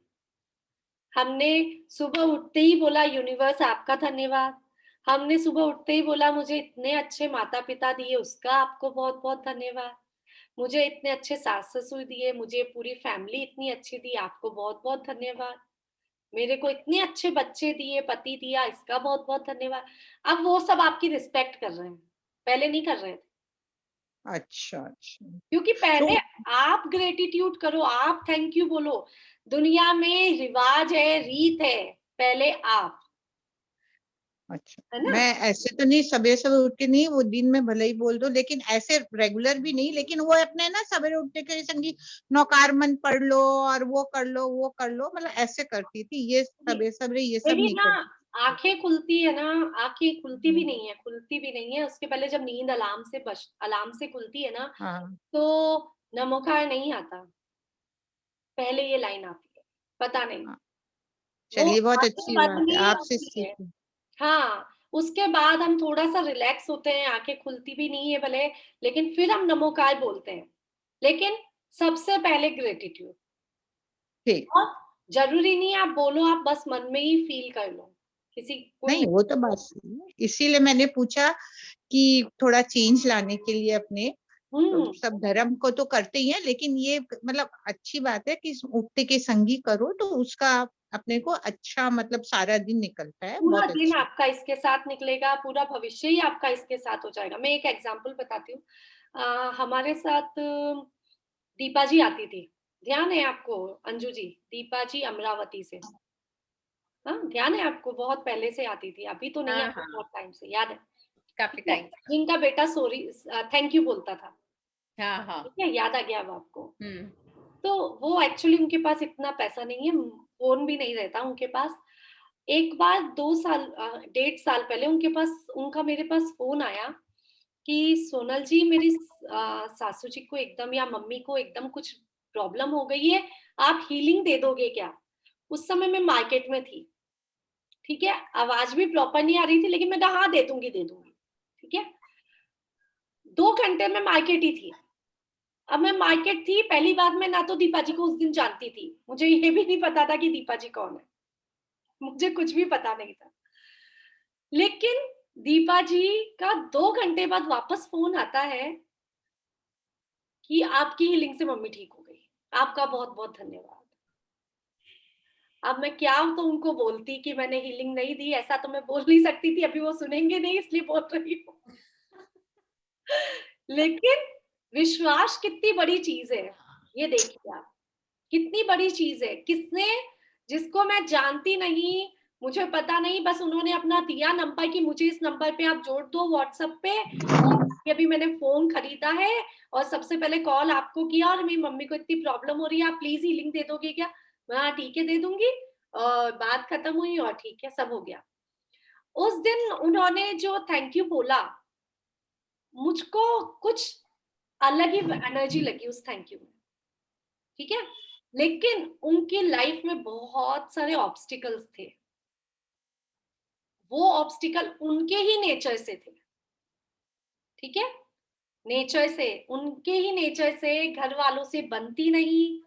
Speaker 1: हमने सुबह उठते ही बोला यूनिवर्स आपका धन्यवाद। हमने सुबह उठते ही बोला मुझे इतने अच्छे माता पिता दिए, उसका आपको बहुत बहुत धन्यवाद। मुझे इतने अच्छे सास ससुर दिए, मुझे पूरी फैमिली इतनी अच्छी दी, आपको बहुत बहुत धन्यवाद। मेरे को इतने अच्छे बच्चे दिए, पति दिया, इसका बहुत बहुत धन्यवाद। अब वो सब आपकी रिस्पेक्ट कर रहे हैं, पहले नहीं कर रहे थे।
Speaker 2: अच्छा अच्छा।
Speaker 1: क्योंकि
Speaker 2: तो
Speaker 1: पहले आप ग्रेटिट्यूड करो, आप थैंक यू बोलो। दुनिया में रिवाज है, रीत है, पहले आप,
Speaker 2: अच्छा,
Speaker 1: है ना।
Speaker 2: मैं ऐसे तो नहीं सवेरे सवेरे उठ के नहीं, वो दिन में भले ही बोल दो, लेकिन ऐसे रेगुलर भी नहीं, लेकिन वो अपने ना सवेरे उठने के संगी नौकार मन पढ़ लो और वो कर लो वो कर लो, मतलब ऐसे करती थी, ये सवेरे सवेरे ये सब
Speaker 1: मेरी
Speaker 2: नहीं
Speaker 1: ना
Speaker 2: करती।
Speaker 1: आंखें खुलती है ना, आंखें खुलती भी नहीं है, खुलती भी नहीं है, उसके पहले जब नींद अलार्म से खुलती है ना,
Speaker 2: हाँ
Speaker 1: तो नमोकार नहीं आता, पहले ये लाइन आती है, पता नहीं,
Speaker 2: हाँ,
Speaker 1: वो
Speaker 2: चलिए बहुत
Speaker 1: आंखें
Speaker 2: अच्छी बात
Speaker 1: बंद
Speaker 2: है,
Speaker 1: नहीं
Speaker 2: आपसे
Speaker 1: होती है।
Speaker 2: सीखी।
Speaker 1: हाँ, उसके बाद हम थोड़ा सा रिलैक्स होते हैं, आंखें खुलती भी नहीं है भले, लेकिन फिर हम नमोकार बोलते हैं, लेकिन सबसे पहले ग्रेटिट्यूड।
Speaker 2: ठीक,
Speaker 1: और जरूरी नहीं आप बोलो, आप बस मन में ही फील कर लो, किसी कोई
Speaker 2: नहीं वो तो बात सही है, इसीलिए मैंने पूछा कि थोड़ा चेंज लाने के लिए अपने, तो
Speaker 1: हम्म,
Speaker 2: सब धर्म को तो करते ही हैं, लेकिन ये मतलब अच्छी बात है कि उठते के संगी करो तो उसका अपने को अच्छा मतलब सारा दिन निकलता है,
Speaker 1: पूरा
Speaker 2: बहुत
Speaker 1: दिन
Speaker 2: अच्छा।
Speaker 1: आपका इसके साथ निकलेगा, पूरा भविष्य ही आपका इसके साथ हो जाएगा। मैं एक एग्जांपल बताती हूँ। हमारे साथ दीपा जी आती थी, ध्यान है आपको अंजू जी, दीपा जी अमरावती से, हाँ ध्यान है आपको, बहुत पहले से आती थी, अभी तो नहीं
Speaker 3: हाँ
Speaker 1: आती,
Speaker 3: हाँ,
Speaker 1: बहुत टाइम से याद है।
Speaker 3: काफी
Speaker 1: ठीक है,
Speaker 3: टाइम।
Speaker 1: जिनका बेटा सॉरी थैंक यू बोलता था,
Speaker 3: हाँ हाँ।
Speaker 1: ठीक है, याद आ गया अब आपको।
Speaker 3: हम्म।
Speaker 1: तो वो एक्चुअली उनके पास इतना पैसा नहीं है, फोन भी नहीं रहता उनके पास। एक बार 2 साल 1.5 साल पहले उनका मेरे पास फोन आया कि सोनल जी, मेरी सासू जी को एकदम या मम्मी को एकदम कुछ प्रॉब्लम हो गई है, आप हीलिंग दे दोगे क्या। उस समय मैं मार्केट में थी, ठीक है, आवाज भी प्रॉपर नहीं आ रही थी, लेकिन मैं कहा हाँ दे दूंगी दे दूंगी, ठीक है। 2 घंटे में मार्केट ही थी। अब मैं मार्केट थी, पहली बात मैं ना तो दीपा जी को उस दिन जानती थी, मुझे ये भी नहीं पता था कि दीपा जी कौन है, मुझे कुछ भी पता नहीं था। लेकिन दीपा जी का 2 घंटे बाद वापस फोन आता है कि आपकी हीलिंग से मम्मी ठीक हो गई, आपका बहुत बहुत धन्यवाद। अब मैं क्या तो उनको बोलती कि मैंने हीलिंग नहीं दी, ऐसा तो मैं बोल नहीं सकती थी, अभी वो सुनेंगे नहीं इसलिए बोल रही हूँ। लेकिन विश्वास कितनी बड़ी चीज है, ये देखिए आप, कितनी बड़ी चीज है। किसने, जिसको मैं जानती नहीं, मुझे पता नहीं, बस उन्होंने अपना दिया नंबर कि मुझे इस नंबर पे आप जोड़ दो व्हाट्सएप पे, और अभी मैंने फोन खरीदा है और सबसे पहले कॉल आपको किया, और मेरी मम्मी को इतनी प्रॉब्लम हो रही है, आप प्लीज ही लिंक दे दोगे क्या। हाँ ठीक है दे दूंगी, और बात खत्म हुई और ठीक है सब हो गया। उस दिन उन्होंने जो थैंक यू बोला, मुझको कुछ अलग ही एनर्जी लगी उस थैंक यू में, ठीक है। लेकिन उनकी लाइफ में बहुत सारे ऑब्स्टिकल्स थे, वो ऑब्स्टिकल उनके ही नेचर से थे, ठीक है, नेचर से, उनके ही नेचर से, घर वालों से बनती नहीं,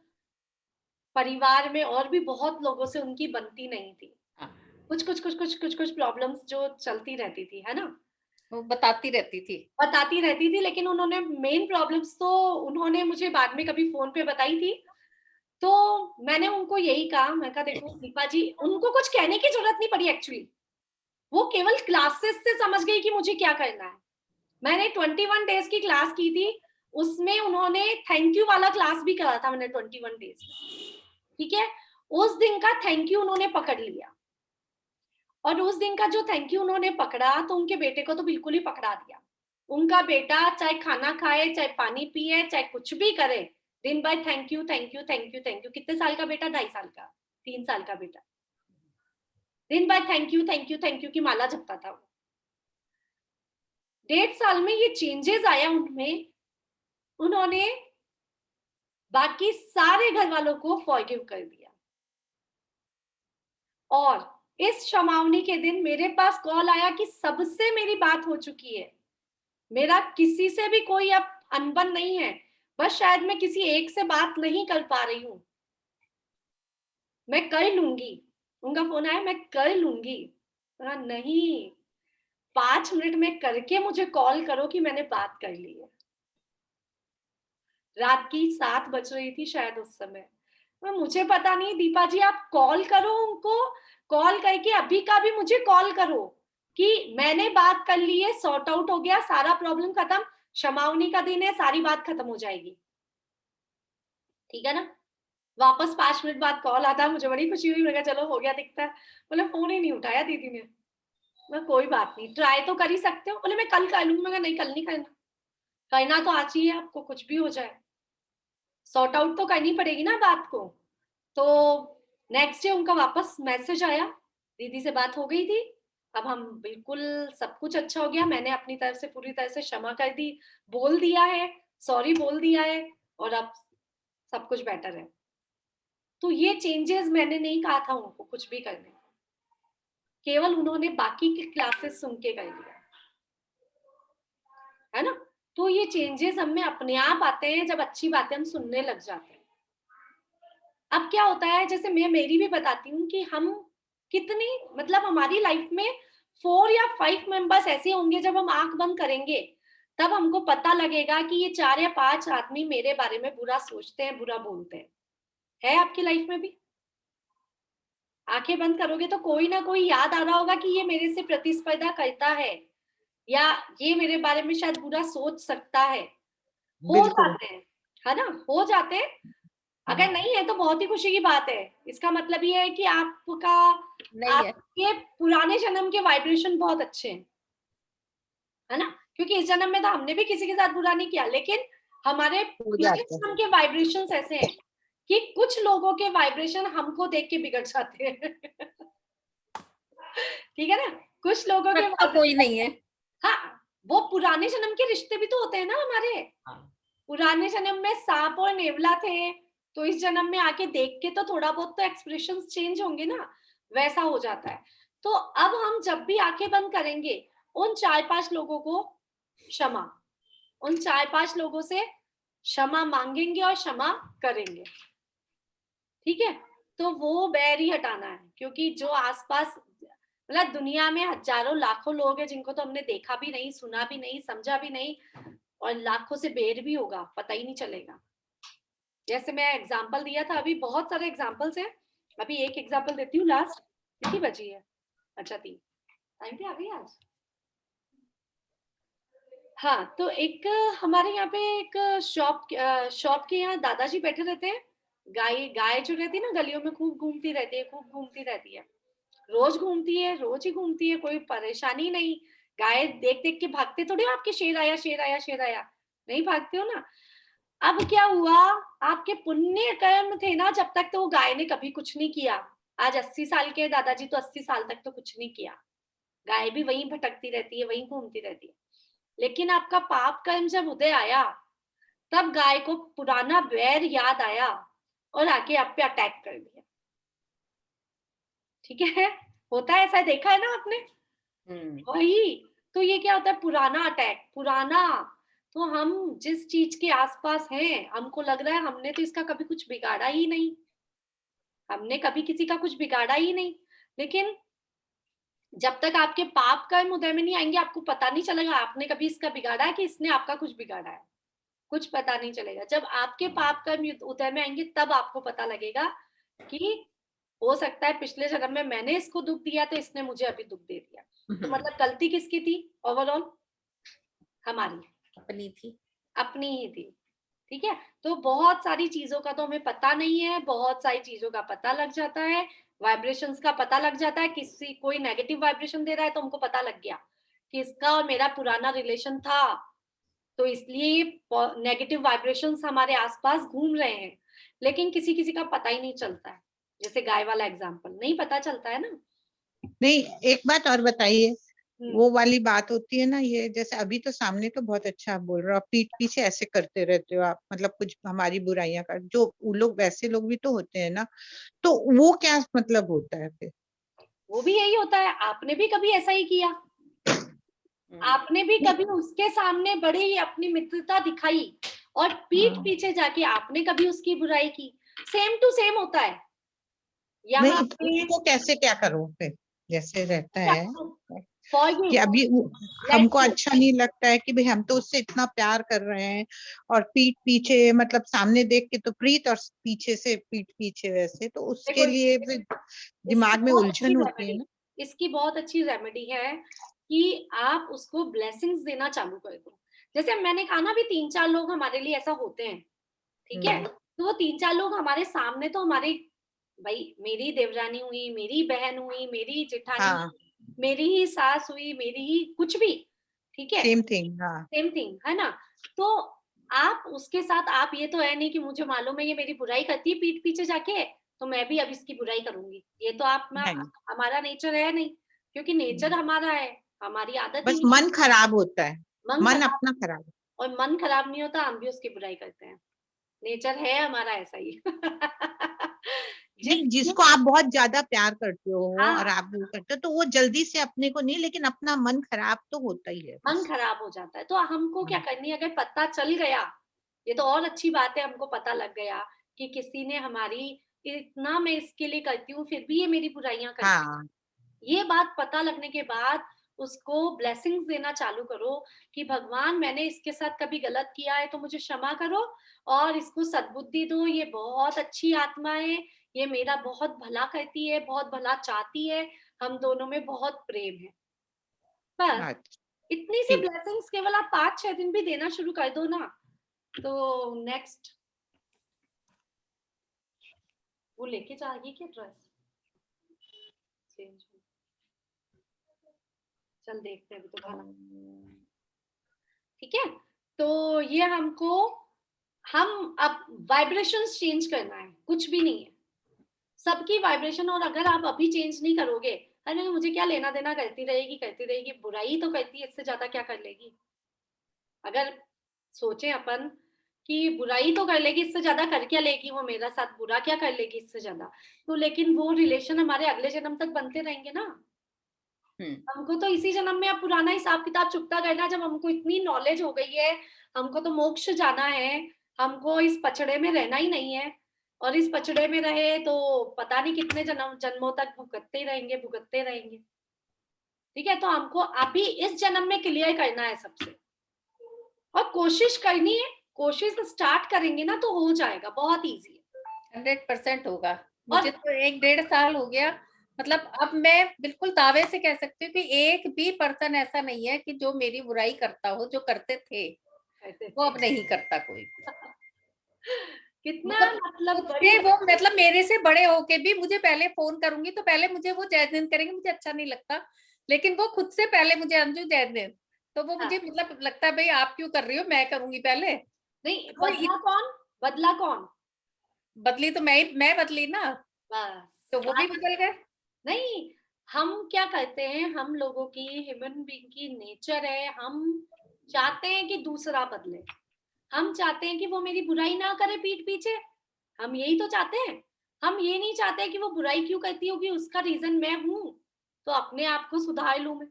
Speaker 1: परिवार में और भी बहुत लोगों से उनकी बनती नहीं थी,
Speaker 3: हाँ,
Speaker 1: कुछ प्रॉब्लम्स जो चलती रहती थी, है ना,
Speaker 3: वो बताती रहती थी।
Speaker 1: बताती रहती थी। लेकिन उन्होंने मेन प्रॉब्लम्स तो उन्होंने मुझे बाद में कभी फोन पे बताई थी। तो मैंने उनको यही कहा, मैं कहा देखो दीपा जी, उनको कुछ कहने की जरूरत नहीं पड़ी एक्चुअली, वो केवल क्लासेस से समझ गई कि मुझे क्या करना है। मैंने 21 डेज की क्लास की थी, उसमें उन्होंने थैंक यू वाला क्लास भी करा था मैंने 21 डेज में, ठीक है। उस दिन का थैंक यू उन्होंने पकड़ लिया, और उस दिन का जो थैंक यू उन्होंने पकड़ा तो उनके बेटे को तो बिल्कुल ही पकड़ा दिया। उनका बेटा चाहे खाना खाए, चाहे पानी पिए, चाहे कुछ भी करे, दिन भर thank you thank you thank you thank you. कितने साल का बेटा, 2.5 साल का, 3 साल का बेटा, दिन भर थैंक यू की माला जपता था वो। 1.5 साल में ये चेंजेस आया उनमें, उन्होंने बाकी सारे घर वालों को फॉरगिव कर दिया। और इस क्षमावनी के दिन मेरे पास कॉल आया कि सबसे मेरी बात हो चुकी है, मेरा किसी से भी कोई अब अनबन नहीं है, बस शायद मैं किसी एक से बात नहीं कर पा रही हूँ, मैं कर लूंगी। उनका फोन आया, मैं कर लूंगी। नहीं, 5 मिनट में करके मुझे कॉल करो कि मैंने बात कर ली है। रात की 7 बज रही थी शायद उस समय। मुझे पता नहीं, दीपा जी आप कॉल करो उनको, कॉल करके अभी का भी मुझे कॉल करो कि मैंने बात कर ली है, सॉर्ट आउट हो गया, सारा प्रॉब्लम खत्म, क्षमावनी का दिन है, सारी बात खत्म हो जाएगी, ठीक है ना। वापस 5 मिनट बाद कॉल आता है, मुझे बड़ी खुशी हुई, मैंने कहा चलो हो गया दिखता है। बोले फोन ही नहीं उठाया दीदी ने। मैं कोई बात नहीं, ट्राई तो कर ही सकते हो। बोले मैं कल कर लूंगी। मैं कहा नहीं, कल नहीं करना, करना तो आज ही है आपको, कुछ भी हो जाए सॉर्ट आउट तो करनी पड़ेगी ना बात को। तो नेक्स्ट डे उनका वापस मैसेज आया, दीदी से बात हो गई थी, अब हम बिल्कुल सब कुछ अच्छा हो गया, मैंने अपनी तरफ से पूरी तरह से क्षमा कर दी, बोल दिया है, सॉरी बोल दिया है, और अब सब कुछ बेटर है। तो ये चेंजेस मैंने नहीं कहा था उनको कुछ भी करने, केवल उन्होंने बाकी की क्लासेस सुन के कर लिया, है ना। तो ये चेंजेस हम में अपने आप आते हैं जब अच्छी बातें हम सुनने लग जाते हैं। अब क्या होता है, जैसे मैं मेरी भी बताती हूँ कि हम कितनी, मतलब हमारी लाइफ में 4 या 5 मेंबर्स ऐसे होंगे, जब हम आंख बंद करेंगे तब हमको पता लगेगा कि ये 4 या 5 आदमी मेरे बारे में बुरा सोचते हैं, बुरा बोलते हैं। है आपकी लाइफ में भी? आंखें बंद करोगे तो कोई ना कोई याद आ रहा होगा कि ये मेरे से प्रतिस्पर्धा करता है, या ये मेरे बारे में शायद बुरा सोच सकता है। हो जाते हैं, है ना, हो जाते हैं। अगर नहीं है तो बहुत ही खुशी की बात है। इसका मतलब ये है कि आपका
Speaker 3: नहीं है,
Speaker 1: आपके पुराने जन्म के वाइब्रेशन बहुत अच्छे हैं, है ना। क्योंकि इस जन्म में तो हमने भी किसी के साथ बुरा नहीं किया, लेकिन हमारे पुराने जन्म के वाइब्रेशंस ऐसे हैं कि कुछ लोगों के वाइब्रेशन हमको देख के बिगड़ जाते हैं। ठीक है ना, कुछ लोगों के
Speaker 3: तो कोई नहीं है।
Speaker 1: हाँ, वो पुराने जन्म के रिश्ते भी तो होते हैं ना हमारे। पुराने जन्म में सांप और नेवला थे, तो इस जन्म में आके देख के तो थोड़ा बहुत तो एक्सप्रेशंस चेंज होंगे ना, वैसा हो जाता है। तो अब हम जब भी आंखें बंद करेंगे, उन 4-5 लोगों को क्षमा, उन 4-5 लोगों से क्षमा मांगेंगे और क्षमा करेंगे, ठीक है। तो वो बैर ही हटाना है, क्योंकि जो आसपास, मतलब दुनिया में हजारों लाखों लोग हैं जिनको तो हमने देखा भी नहीं, सुना भी नहीं, समझा भी नहीं, और लाखों से बेर भी होगा, पता ही नहीं चलेगा। जैसे मैं एग्जांपल दिया था, अभी बहुत सारे एग्जांपल्स हैं, अभी एक एग्जांपल देती हूँ। लास्ट कितनी बची है? अच्छा 3 टाइम पे आ गई आज। हाँ, तो एक हमारे यहाँ पे एक शॉप के यहाँ दादाजी बैठे रहते हैं। गाय जो रहती है ना गलियों में, खूब घूमती रहती है, खूब घूमती रहती है, रोज घूमती है, रोज ही घूमती है, कोई परेशानी नहीं। गाय देख देख के भागते थोड़ी हो आपके, शेर आया शेर आया शेर आया, नहीं भागते हो ना। अब क्या हुआ, आपके पुण्य कर्म थे ना जब तक, तो वो गाय ने कभी कुछ नहीं किया। आज 80 साल के दादाजी, तो 80 साल तक तो कुछ नहीं किया। गाय भी वहीं भटकती रहती है, वहीं घूमती रहती है। लेकिन आपका पाप कर्म जब उदय आया, तब गाय को पुराना वैर याद आया और आके आप पे अटैक कर दिया, ठीक है। होता है ऐसा, देखा है ना आपने? वही तो, ये क्या होता है, पुराना अटैक, पुराना। तो हम जिस चीज के आसपास हैं, हमको लग रहा है हमने तो इसका कभी कुछ बिगाड़ा ही नहीं, हमने कभी किसी का कुछ बिगाड़ा ही नहीं, लेकिन जब तक आपके पाप कर्म उदय में नहीं आएंगे, आपको पता नहीं चलेगा आपने कभी इसका बिगाड़ा है कि इसने आपका कुछ बिगाड़ा है, कुछ पता नहीं चलेगा। जब आपके पाप कर्म उदय में आएंगे, तब आपको पता लगेगा कि हो सकता है पिछले जन्म में मैंने इसको दुख दिया, तो इसने मुझे अभी दुख दे दिया। तो मतलब गलती किसकी थी? ओवरऑल हमारी, अपनी ही थी, ठीक है। तो बहुत सारी चीजों का तो हमें पता नहीं है, बहुत सारी चीजों का पता लग जाता है, वाइब्रेशंस का पता लग जाता है। किसी कोई नेगेटिव वाइब्रेशन दे रहा है तो हमको पता लग गया कि इसका और मेरा पुराना रिलेशन था, तो इसलिए नेगेटिव वाइब्रेशंस हमारे आसपास घूम रहे हैं। लेकिन किसी किसी का पता ही नहीं चलता है, जैसे गाय वाला एग्जाम्पल, नहीं पता चलता है ना।
Speaker 2: नहीं, एक बात और बताइए, वो वाली बात होती है ना, ये जैसे अभी तो सामने तो बहुत अच्छा आप बोल रहे हो, पीठ पीछे ऐसे करते रहते हो आप, मतलब कुछ हमारी बुराइयां कर, जो वो लोग वैसे लोग भी तो होते हैं ना, तो वो क्या मतलब होता है फिर?
Speaker 1: वो भी यही होता है, आपने भी कभी ऐसा ही किया, आपने भी कभी उसके सामने बड़े ही अपनी मित्रता दिखाई, और पीठ पीछे जाके आपने कभी उसकी बुराई की। सेम टू सेम होता है यहाँ पे।
Speaker 2: उसको कैसे क्या करो फिर, जैसे रहता है कि
Speaker 1: Forgive,
Speaker 2: अभी हमको अच्छा नहीं लगता है कि भाई हम तो उससे इतना प्यार कर रहे हैं, और पीठ पीछे मतलब सामने देख के तो प्रीत, और पीछे से पीठ पीछे वैसे, तो उसके लिए फिर दिमाग में उलझन होती है ना।
Speaker 1: इसकी बहुत अच्छी रेमेडी है कि आप उसको ब्लेसिंग्स देना चालू कर दो। जैसे मैंने कहा ना, भी 3-4 लोग हमारे लिए ऐसा होते हैं, ठीक है, तो वो 3-4 लोग हमारे सामने तो हमारे, भाई मेरी देवरानी हुई, मेरी बहन हुई, मेरी जेठानी
Speaker 2: हाँ,
Speaker 1: हुई, मेरी ही सास हुई, मेरी ही कुछ भी, ठीक है,
Speaker 2: सेम थिंग। हाँ,
Speaker 1: सेम थिंग है ना। तो आप उसके साथ, आप ये तो है नहीं कि मुझे मालूम है ये मेरी बुराई करती है पीठ पीछे जाके, तो मैं भी अब इसकी बुराई करूंगी, ये तो आप
Speaker 2: नहीं,
Speaker 1: हमारा नेचर है नहीं, क्योंकि नेचर हमारा है, हमारी आदत ही
Speaker 2: बस
Speaker 1: नहीं है।
Speaker 2: मन खराब होता है,
Speaker 1: मन
Speaker 2: मन
Speaker 1: खराब,
Speaker 2: अपना खराब।
Speaker 1: और मन खराब नहीं होता, हम भी उसकी बुराई करते हैं, नेचर है हमारा ऐसा ही।
Speaker 2: नहीं,
Speaker 1: जिस
Speaker 2: जिसको आप बहुत ज्यादा प्यार करते हो और
Speaker 1: हाँ,
Speaker 2: आप वो करते हो तो वो जल्दी से अपने को नहीं, लेकिन अपना मन खराब तो होता ही है
Speaker 1: मन
Speaker 2: बस।
Speaker 1: खराब हो जाता है। तो हमको क्या करनी है, अगर पता चल गया, ये तो और अच्छी बात है, हमको पता लग गया कि किसी ने हमारी, इतना मैं इसके लिए करती हूँ फिर भी ये मेरी बुराइयां करती है,
Speaker 2: हाँ,
Speaker 1: ये बात पता लगने के बाद उसको ब्लेसिंग्स देना चालू करो कि भगवान मैंने इसके साथ कभी गलत किया है तो मुझे क्षमा करो, और इसको सद्बुद्धि दो, ये बहुत अच्छी आत्मा है, ये मेरा बहुत भला करती है, बहुत भला चाहती है, हम दोनों में बहुत प्रेम है। बस
Speaker 2: अच्छा,
Speaker 1: इतनी सी
Speaker 2: ठीक।
Speaker 1: ब्लेसिंग्स केवल आप 5-6 दिन भी देना शुरू कर दो ना, तो नेक्स्ट वो लेके जाएगी क्या ड्रेस चेंज, चल देखते हैं अभी तो खाना, ठीक है। तो ये हमको, हम अब वाइब्रेशंस चेंज करना है, कुछ भी नहीं है, सबकी वाइब्रेशन, और अगर आप अभी चेंज नहीं करोगे, अरे मुझे क्या लेना देना, करती रहेगी, बुराई तो करती है, इससे ज्यादा क्या कर लेगी। अगर सोचे अपन कि बुराई तो कर लेगी, इससे ज्यादा कर क्या लेगी वो मेरा साथ, बुरा क्या कर लेगी इससे ज्यादा, तो लेकिन वो रिलेशन हमारे अगले जन्म तक बनते रहेंगे ना। हमको तो इसी जन्म में अब पुराना हिसाब किताब चुकता करना, जब हमको इतनी नॉलेज हो गई है, हमको तो मोक्ष जाना है, हमको इस पचड़े में रहना ही नहीं है, और इस पचड़े में रहे तो पता नहीं कितने जन्मों तक भुगतते रहेंगे, ठीक है। तो हमको अभी इस जन्म में क्लियर करना है सबसे, और कोशिश करनी है, कोशिश स्टार्ट करेंगे ना तो हो जाएगा, बहुत इजी है।
Speaker 3: 100% होगा।
Speaker 1: और
Speaker 3: मुझे तो 1-1.5 साल हो गया, मतलब अब मैं बिल्कुल दावे से कह सकती हूँ कि एक भी पर्सन ऐसा नहीं है कि जो मेरी बुराई करता हो, जो करते थे वो अब नहीं करता कोई।
Speaker 1: कितना
Speaker 3: मतलब
Speaker 1: मतलब
Speaker 3: खुद
Speaker 1: बड़ी
Speaker 3: से वो, मतलब मेरे से बड़े होके भी मुझे पहले फोन करूंगी तो पहले मुझे वो जय दिन करेंगे, मुझे अच्छा नहीं लगता, लेकिन वो खुद से पहले मुझे अंजू जय दिन, तो वो मुझे
Speaker 1: हाँ,
Speaker 3: मतलब लगता है भाई आप क्यों कर रही हो, मैं करूंगी पहले।
Speaker 1: नहीं
Speaker 3: तो
Speaker 1: बदला कौन,
Speaker 3: बदली तो मैं बदली ना,
Speaker 1: बस
Speaker 3: तो वो भी बदल गए।
Speaker 1: नहीं, हम क्या करते हैं, हम लोगों की, ह्यूमन बीइंग की नेचर है, हम चाहते हैं कि दूसरा बदले, हम चाहते हैं कि वो मेरी बुराई ना करे पीठ पीछे, हम यही तो चाहते हैं। हम ये नहीं चाहते कि वो बुराई क्यों करती होगी, उसका रीजन मैं हूं, तो अपने आप को सुधार लूं मैं,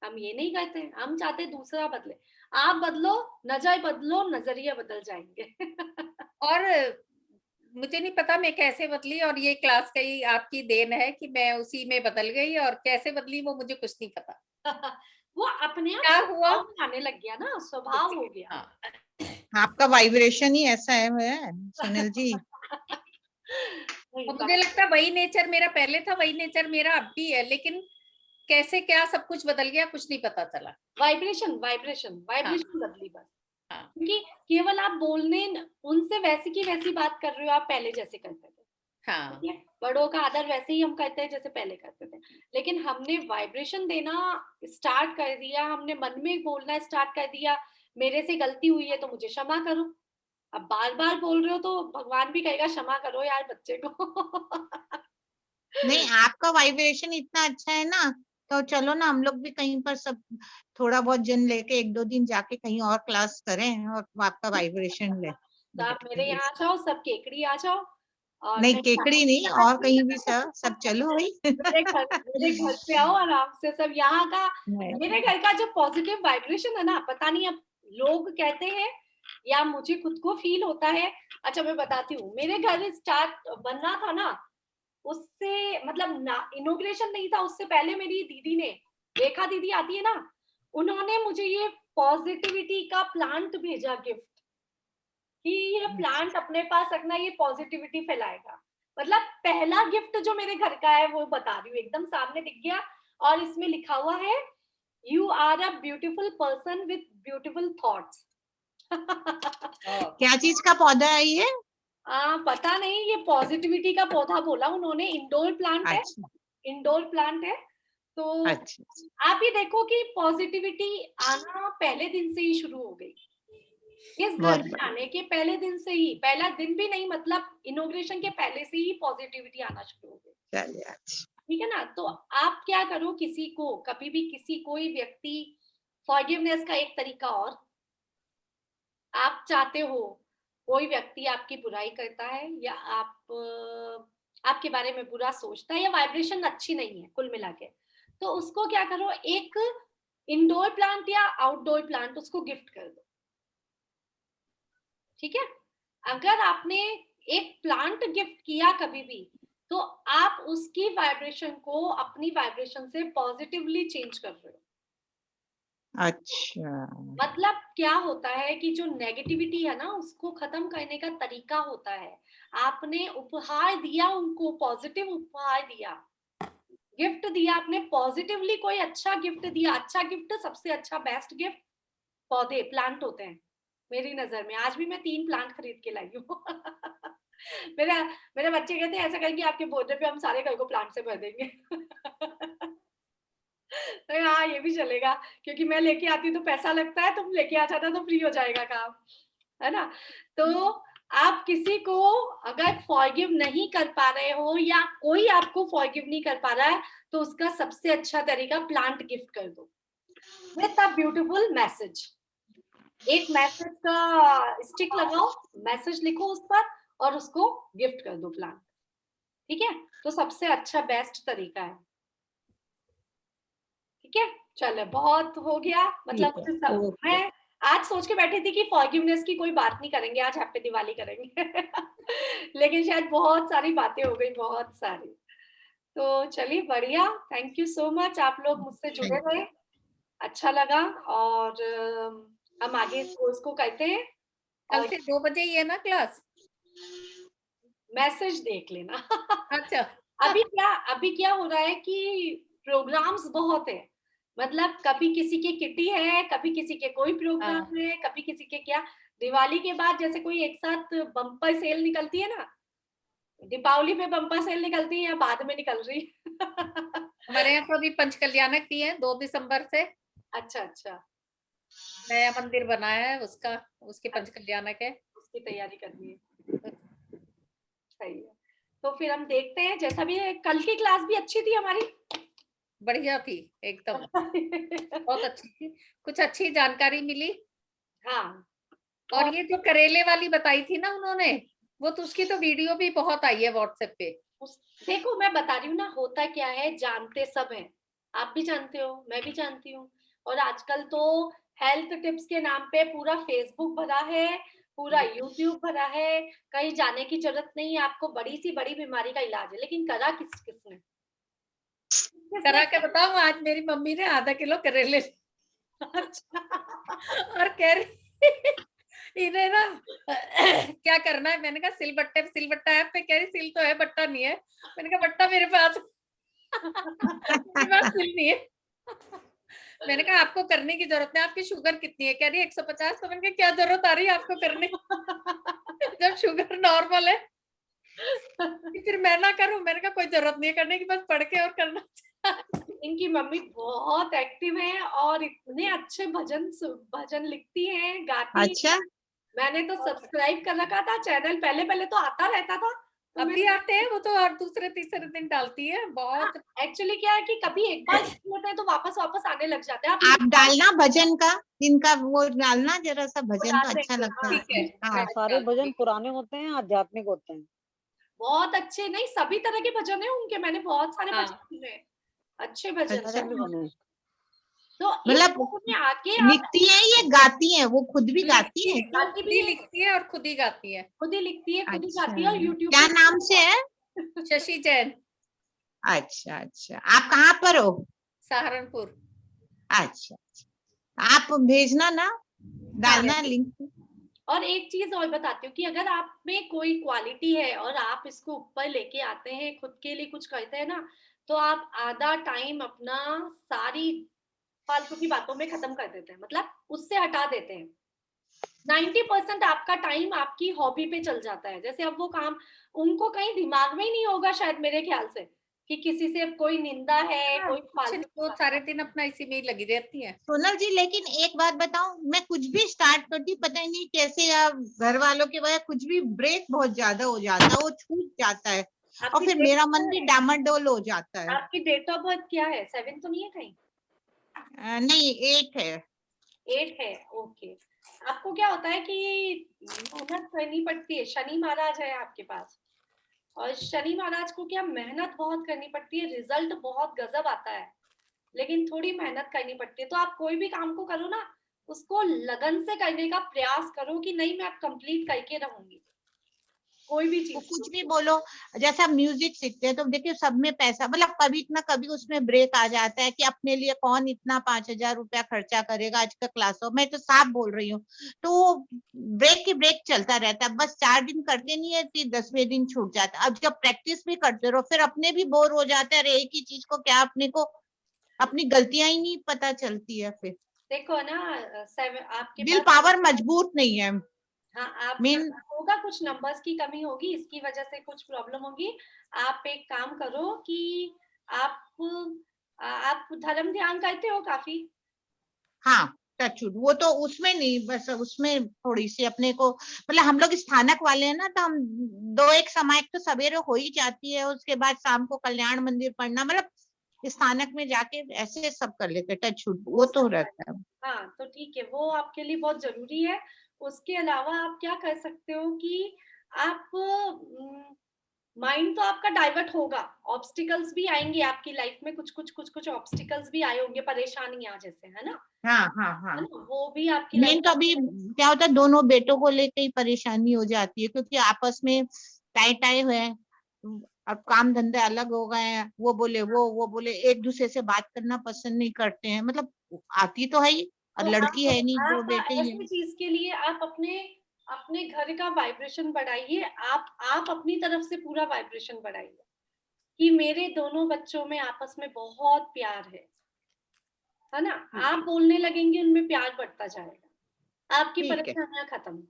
Speaker 1: हम ये नहीं करते हैं, हम चाहते हैं दूसरा बदले। आप बदलो, नजर बदलो, नजरिया बदल जाएंगे।
Speaker 3: और मुझे नहीं पता मैं कैसे बदली, और ये क्लास का ही आपकी देन है कि मैं उसी में बदल गई, और कैसे बदली वो मुझे कुछ नहीं पता।
Speaker 1: वो अपने आप
Speaker 3: क्या हुआ
Speaker 1: स्वभाव में आने लग गया ना, स्वभाव हो गया।
Speaker 3: हाँ,
Speaker 2: आपका वाइब्रेशन ही ऐसा है सुनील जी।
Speaker 1: वही
Speaker 3: और मुझे
Speaker 1: बात।
Speaker 3: लगता है वही नेचर मेरा पहले था, वही नेचर मेरा अब भी है, लेकिन कैसे क्या सब कुछ बदल गया कुछ नहीं पता चला। हाँ
Speaker 1: वाइब्रेशन बदली बस,
Speaker 3: हाँ
Speaker 1: क्योंकि केवल आप बोलने उनसे वैसी की वैसी बात कर रहे हो, आप पहले जैसे करते थे,
Speaker 3: हाँ।
Speaker 1: ठीक है, बड़ों का आदर वैसे ही हम करते हैं जैसे पहले करते थे, लेकिन हमने वाइब्रेशन देना स्टार्ट कर दिया, हमने मन में बोलना स्टार्ट कर दिया, मेरे से गलती हुई है तो मुझे क्षमा करो। अब बार बार बोल रहे हो तो भगवान भी कहेगा क्षमा करो यार बच्चे को।
Speaker 2: नहीं, आपका वाइब्रेशन इतना अच्छा है ना, तो चलो ना हम लोग भी कहीं पर सब थोड़ा बहुत जन लेके 1-2 दिन जाके कहीं और क्लास करें और आपका वाइब्रेशन ले।
Speaker 1: तो आप मेरे यहाँ आ जाओ, सब केकड़ी आ जाओ, और
Speaker 2: नहीं,
Speaker 1: कहीं
Speaker 2: केकड़ी नहीं, और कहीं भी सब चलो भाई।
Speaker 1: मेरे घर पे आओ आराम से, सब यहाँ का,
Speaker 2: नहीं,
Speaker 1: मेरे घर का जो पॉजिटिव वाइब्रेशन है ना, पता नहीं अब लोग कहते हैं या मुझे खुद को फील होता है। अच्छा मैं बताती हूँ, मेरे घर स्टार्ट बनना था ना, उससे मतलब ना इनोग्रेशन नहीं था, उससे पहले मेरी दीदी ने, रेखा दीदी आती है ना, उन्होंने मुझे ये पॉजिटिविटी का प्लांट भेजा गिफ्ट, कि ये प्लांट अपने पास रखना, ये पॉजिटिविटी फैलाएगा। मतलब पहला गिफ्ट जो मेरे घर का है वो बता रही हूँ, एकदम सामने दिख गया, और इसमें लिखा हुआ है You are a beautiful person with beautiful thoughts.
Speaker 2: क्या चीज का पौधा है ये?
Speaker 1: पता नहीं, ये पॉजिटिविटी का पौधा बोला उन्होंने। इंडोर प्लांट है,
Speaker 2: अच्छा
Speaker 1: इंडोर प्लांट है। तो
Speaker 2: अच्छा
Speaker 1: आप ही देखो कि पॉजिटिविटी आना पहले दिन से ही शुरू हो गई। इस घर
Speaker 2: बहुत
Speaker 1: में
Speaker 2: बढ़िया।
Speaker 1: आने के पहले दिन से ही, पहला दिन भी नहीं, मतलब इनॉग्रेशन के पहले से ही पॉजिटिविटी आना शुरू हो गई।
Speaker 2: चलिए अच्छा।
Speaker 1: ठीक है ना। तो आप क्या करो, किसी को कभी भी किसी कोई व्यक्ति, फॉरगिवनेस का एक तरीका और, आप चाहते हो कोई व्यक्ति आपकी बुराई करता है या आपके बारे में बुरा सोचता है या वाइब्रेशन अच्छी नहीं है कुल मिला के, तो उसको क्या करो, एक इंडोर प्लांट या आउटडोर प्लांट उसको गिफ्ट कर दो। ठीक है। अगर आपने एक प्लांट गिफ्ट किया कभी भी, तो आप उसकी वाइब्रेशन को अपनी वाइब्रेशन से पॉजिटिवली चेंज कर रहे हो।
Speaker 2: अच्छा
Speaker 1: मतलब क्या होता है कि जो नेगेटिविटी है ना, उसको खत्म करने का तरीका होता है, आपने उपहार दिया उनको, पॉजिटिव उपहार दिया, गिफ्ट दिया आपने पॉजिटिवली, कोई अच्छा गिफ्ट दिया। अच्छा गिफ्ट, सबसे अच्छा बेस्ट गिफ्ट पौधे, प्लांट होते हैं मेरी नजर में। आज भी मैं 3 प्लांट खरीद के लाई हूँ। मेरे बच्चे कहते हैं ऐसा करेंगे आपके बर्थडे पे हम सारे घर को प्लांट से भर देंगे। तो हाँ, ये भी चलेगा, क्योंकि मैं लेके आती हूँ तो पैसा लगता है, तुम लेके आ जाता तो फ्री हो जाएगा काम, है ना। तो आप किसी को अगर फॉरगिव नहीं कर पा रहे हो या कोई आपको फॉरगिव नहीं कर पा रहा है, तो उसका सबसे अच्छा तरीका प्लांट गिफ्ट कर दो विद अ ब्यूटीफुल मैसेज। एक मैसेज का स्टिक लगाओ, मैसेज लिखो उस पर और उसको गिफ्ट कर दो प्लांट। ठीक है। तो सबसे अच्छा बेस्ट तरीका है। ठीक है। चलो, बहुत हो गया। मतलब
Speaker 2: ठीक है,
Speaker 1: मुझे सब,
Speaker 2: ओके।
Speaker 1: मैं आज सोच के बैठी थी कि फॉरगिवनेस की कोई बात नहीं करेंगे, आज हैप्पी दिवाली करेंगे। लेकिन शायद बहुत सारी बातें हो गई, बहुत सारी। तो चलिए, बढ़िया, थैंक यू सो मच, आप लोग मुझसे जुड़े रहे, अच्छा लगा। और हम आगे इस कोर्स को करते हैं।
Speaker 3: कल
Speaker 1: और
Speaker 3: से 2 बजे ही है ना क्लास?
Speaker 1: मैसेज देख लेना।
Speaker 3: अच्छा।
Speaker 1: अभी क्या हो रहा है कि प्रोग्राम्स बहुत है, मतलब कभी किसी की किटी है, कभी किसी के कोई प्रोग्राम है, कभी किसी के क्या। दिवाली के बाद जैसे कोई एक साथ बम्पर सेल निकलती है ना, दीपावली पे बम्पर सेल निकलती है या बाद में निकल रही।
Speaker 3: हमारे यहाँ तो अभी पंचकल्याणक की है 2 दिसंबर से।
Speaker 1: अच्छा अच्छा,
Speaker 3: नया मंदिर बना है उसका, उसकी पंचकल्याणक है।
Speaker 1: उसकी तैयारी करनी है। सही है। तो फिर हम देखते हैं, जैसा भी है। कल की क्लास भी अच्छी थी हमारी।
Speaker 3: बढ़िया थी एकदम, बहुत अच्छी थी, कुछ अच्छी जानकारी मिली।
Speaker 1: हाँ।
Speaker 3: और ये जो करेले वाली बताई थी ना उन्होंने, वो तो उसकी तो वीडियो भी बहुत आई है व्हाट्सएप पे।
Speaker 1: देखो, मैं बता रही हूँ ना, होता क्या है, जानते सब हैं, आप भी जानते हो, मैं भी जानती हूँ। और आजकल तो हेल्थ टिप्स के नाम पे पूरा फेसबुक भरा है, पूरा यूट्यूब भरा है, कहीं जाने की जरूरत नहीं है आपको। बड़ी सी बड़ी बीमारी का इलाज है, लेकिन करा किसने?
Speaker 3: करा के बताऊं, आज मेरी मम्मी ने आधा किलो करेले और कह रही इन्हें ना क्या करना है। मैंने कहा सिलबट्टा है पे, कह रही सिल तो है बट्टा नहीं है। मैंने कहा बट्टा मेरे पास मेरे पास सिल नहीं है। मैंने कहा आपको करने की जरूरत नहीं, आपकी शुगर कितनी है? कह रही 150। तो मैंने कहा क्या जरूरत आ रही है आपको करने जब शुगर नॉर्मल है। फिर मैं ना करूं? मैंने कहा कोई जरूरत नहीं है करने की, बस पढ़ के और करना।
Speaker 1: इनकी मम्मी बहुत एक्टिव है और इतने अच्छे भजन लिखती हैं, गाती
Speaker 2: अच्छा,
Speaker 1: हैं। मैंने तो सब्सक्राइब कर रखा था चैनल, पहले तो आता रहता था। तो
Speaker 3: अभी आते हैं वो तो, और दूसरे तीसरे दिन डालती है बहुत।
Speaker 1: एक्चुअली क्या है कि कभी एक बार होता है तो वापस आने लग जाते हैं।
Speaker 2: आप डालना भजन का, इनका वो डालना जरा सा, भजन तो अच्छा लगता
Speaker 3: ठीक है,
Speaker 2: है। हाँ,
Speaker 4: सारे भजन पुराने होते हैं, आध्यात्मिक होते हैं।
Speaker 1: बहुत अच्छे, नहीं सभी तरह के भजन है उनके, मैंने बहुत सारे
Speaker 3: हाँ।
Speaker 1: भजन सुने, अच्छे भजन।
Speaker 2: अच्छा।
Speaker 4: मेरे भी बने।
Speaker 1: तो इस
Speaker 2: मतलब
Speaker 1: में आगे आप
Speaker 2: लिखती है, ये गाती है, वो खुद भी गाती है क्या?
Speaker 1: गाती
Speaker 3: खुद
Speaker 1: भी
Speaker 3: ही
Speaker 1: है,
Speaker 3: लिखती है और खुद ही गाती है।
Speaker 1: खुद ही लिखती है, खुद ही गाती है, और
Speaker 2: अच्छा,
Speaker 1: यूट्यूब
Speaker 2: क्या
Speaker 1: पे
Speaker 2: नाम से है?
Speaker 3: शशि जैन,
Speaker 2: अच्छा अच्छा, आप कहाँ पर हो?
Speaker 3: सहारनपुर।
Speaker 2: अच्छा अच्छा, आप भेजना ना, डालना लिंक।
Speaker 1: और एक चीज और बताती हूँ कि अगर आप में कोई क्वालिटी है और आप इसको ऊपर लेके आते हैं, खुद के लिए कुछ करते हैं ना, तो आप आधा टाइम अपना सारी फालतू की बातों में खत्म कर देते हैं, मतलब उससे हटा देते हैं। 90% आपका टाइम आपकी हॉबी पे चल जाता है। जैसे अब वो काम उनको कहीं दिमाग में ही नहीं होगा शायद, मेरे ख्याल से, कि किसी से कोई निंदा है, कोई
Speaker 3: कुछ नहीं,
Speaker 1: फालतू
Speaker 3: वो सारे दिन अपना इसी में ही लगी रहती है।
Speaker 2: सोनल जी, लेकिन एक बात बताऊं, मैं कुछ भी स्टार्ट करती पता ही नहीं कैसे, या घर वालों की वजह कुछ भी ब्रेक बहुत ज्यादा हो जाता है, वो छूट जाता है और
Speaker 1: आपकी
Speaker 2: फिर मेरा मन भी डामाडोल हो जाता है।
Speaker 1: आपकी डेट ऑफ बर्थ क्या है? 7 तो नहीं है कहीं?
Speaker 2: नहीं, 8 है।
Speaker 1: 8 है, ओके। आपको क्या होता है कि मेहनत करनी पड़ती है, शनि महाराज है आपके पास, और शनि महाराज को क्या मेहनत बहुत करनी पड़ती है, रिजल्ट बहुत गजब आता है, लेकिन थोड़ी मेहनत करनी पड़ती है। तो आप कोई भी काम को करो ना, उसको लगन से करने का प्रयास करो कि नहीं मैं अब कंप्लीट करके रहूंगी कोई भी
Speaker 2: वो
Speaker 1: चीज।
Speaker 2: कुछ भी बोलो, जैसा म्यूजिक सीखते हैं तो देखिए सब में पैसा, मतलब कभी ना कभी उसमें ब्रेक आ जाता है कि अपने लिए कौन इतना 5,000 रुपया खर्चा करेगा आज का क्लास हो, मैं तो साफ बोल रही हूँ। तो ब्रेक की ब्रेक चलता रहता है, बस 4 दिन करते नहीं है कि 10वें दिन छूट जाता है। अब जब प्रैक्टिस भी करते रहो फिर अपने भी बोर हो जाते हैं, अरे एक ही चीज को क्या, अपने को अपनी गलतियां ही नहीं पता चलती है फिर।
Speaker 1: देखो ना, आपके
Speaker 2: विल
Speaker 1: पास,
Speaker 2: पावर मजबूत नहीं है
Speaker 1: हाँ, आप
Speaker 2: मेन।
Speaker 1: होगा कुछ नंबर्स की कमी होगी, इसकी वजह से कुछ प्रॉब्लम होगी। आप एक काम करो कि आप आप धर्म ध्यान करते हो काफी?
Speaker 2: हाँ, टचवुड, वो तो उसमें नहीं, बस उसमें थोड़ी सी अपने को, मतलब हम लोग स्थानक वाले हैं ना, तो हम 2-1 समाज तो सवेरे हो ही जाती है, उसके बाद शाम को कल्याण मंदिर पढ़ना, मतलब स्थानक में जाके ऐसे सब कर लेते, टचवुड वो तो रहता है।
Speaker 1: हाँ, तो ठीक है, वो आपके लिए बहुत जरूरी है। उसके अलावा आप क्या कर सकते हो कि आप, माइंड तो आपका डाइवर्ट होगा, ऑब्स्टिकल्स भी आएंगे आपकी लाइफ में, कुछ ऑब्स्टिकल्स भी आए होंगे, परेशानियां जैसे, है ना?
Speaker 2: हाँ हाँ हाँ।
Speaker 1: है ना, वो भी आपकी
Speaker 2: मेन तो
Speaker 1: लाइफ
Speaker 2: अभी क्या होता है, दोनों बेटों को लेके ही परेशानी हो जाती है, क्योंकि आपस में टाई टाई हुए हैं, अब काम धंधे अलग हो गए हैं, वो बोले, एक दूसरे से बात करना पसंद नहीं करते हैं, मतलब आती तो है ही, और
Speaker 1: तो
Speaker 2: लड़की है नहीं, 2
Speaker 1: आप
Speaker 2: बेटे ही
Speaker 1: ऐसी
Speaker 2: हैं।
Speaker 1: चीज के लिए आप अपने अपने घर का वाइब्रेशन बढ़ाइए। आप अपनी तरफ से पूरा वाइब्रेशन बढ़ाइए कि मेरे दोनों बच्चों में आपस में बहुत प्यार है ना? आप बोलने लगेंगे, उनमें प्यार बढ़ता जाएगा, आपकी
Speaker 2: ठीक है।
Speaker 1: परेशानियां खत्म।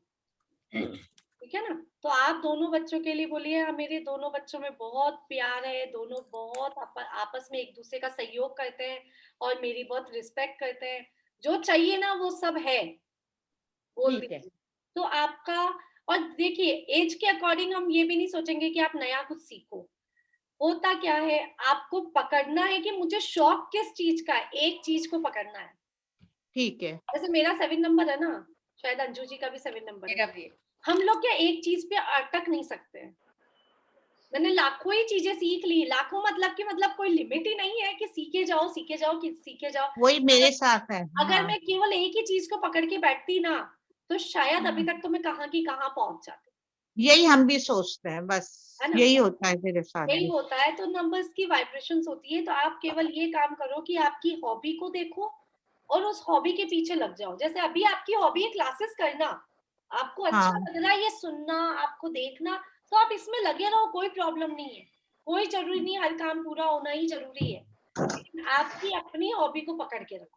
Speaker 1: ठीक है ना? तो आप दोनों बच्चों के लिए बोलिए, मेरे दोनों बच्चों में बहुत प्यार है, दोनों बहुत आपस में एक दूसरे का सहयोग करते हैं और मेरी बहुत रिस्पेक्ट करते हैं, जो चाहिए ना वो सब है, बोल
Speaker 2: ठीक है।
Speaker 1: दीजिए। तो आपका, और देखिए एज के अकॉर्डिंग हम ये भी नहीं सोचेंगे कि आप नया कुछ सीखो। होता क्या है, आपको पकड़ना है कि मुझे शौक किस चीज का है, एक चीज को पकड़ना है।
Speaker 2: ठीक है।
Speaker 1: जैसे मेरा 7 नंबर है ना, शायद अंजू जी का भी 7 नंबर
Speaker 3: मेरा
Speaker 1: है।
Speaker 3: भी।
Speaker 1: हम लोग क्या एक चीज पे अटक नहीं सकते हैं। मैंने लाखों ही चीजें सीख ली, लाखों मतलब कि मतलब कोई लिमिट ही नहीं है कि सीखे जाओ सीखे जाओ कि सीखे जाओ।
Speaker 2: वही मेरे साथ है।
Speaker 1: अगर
Speaker 2: हाँ,
Speaker 1: मैं केवल एक ही चीज को पकड़ के बैठती ना, तो शायद अभी तक तो मैं कहाँ की कहाँ पहुंच जाती,
Speaker 2: यही हम भी सोचते हैं, बस
Speaker 1: है ना?
Speaker 2: यही होता है मेरे साथ
Speaker 1: यही
Speaker 2: भी।
Speaker 1: होता है। तो नंबर्स की वाइब्रेशंस होती है। तो आप केवल ये काम करो कि आपकी हॉबी को देखो और उस हॉबी के पीछे लग जाओ। जैसे अभी आपकी हॉबी है क्लासेस करना, आपको अच्छा
Speaker 2: हाँ,
Speaker 1: लग रहा है ये सुनना, आपको देखना, तो आप इसमें लगे रहो, कोई प्रॉब्लम नहीं है। कोई जरूरी नहीं हर काम पूरा होना ही जरूरी है, लेकिन आपकी अपनी हॉबी को पकड़ के रखो।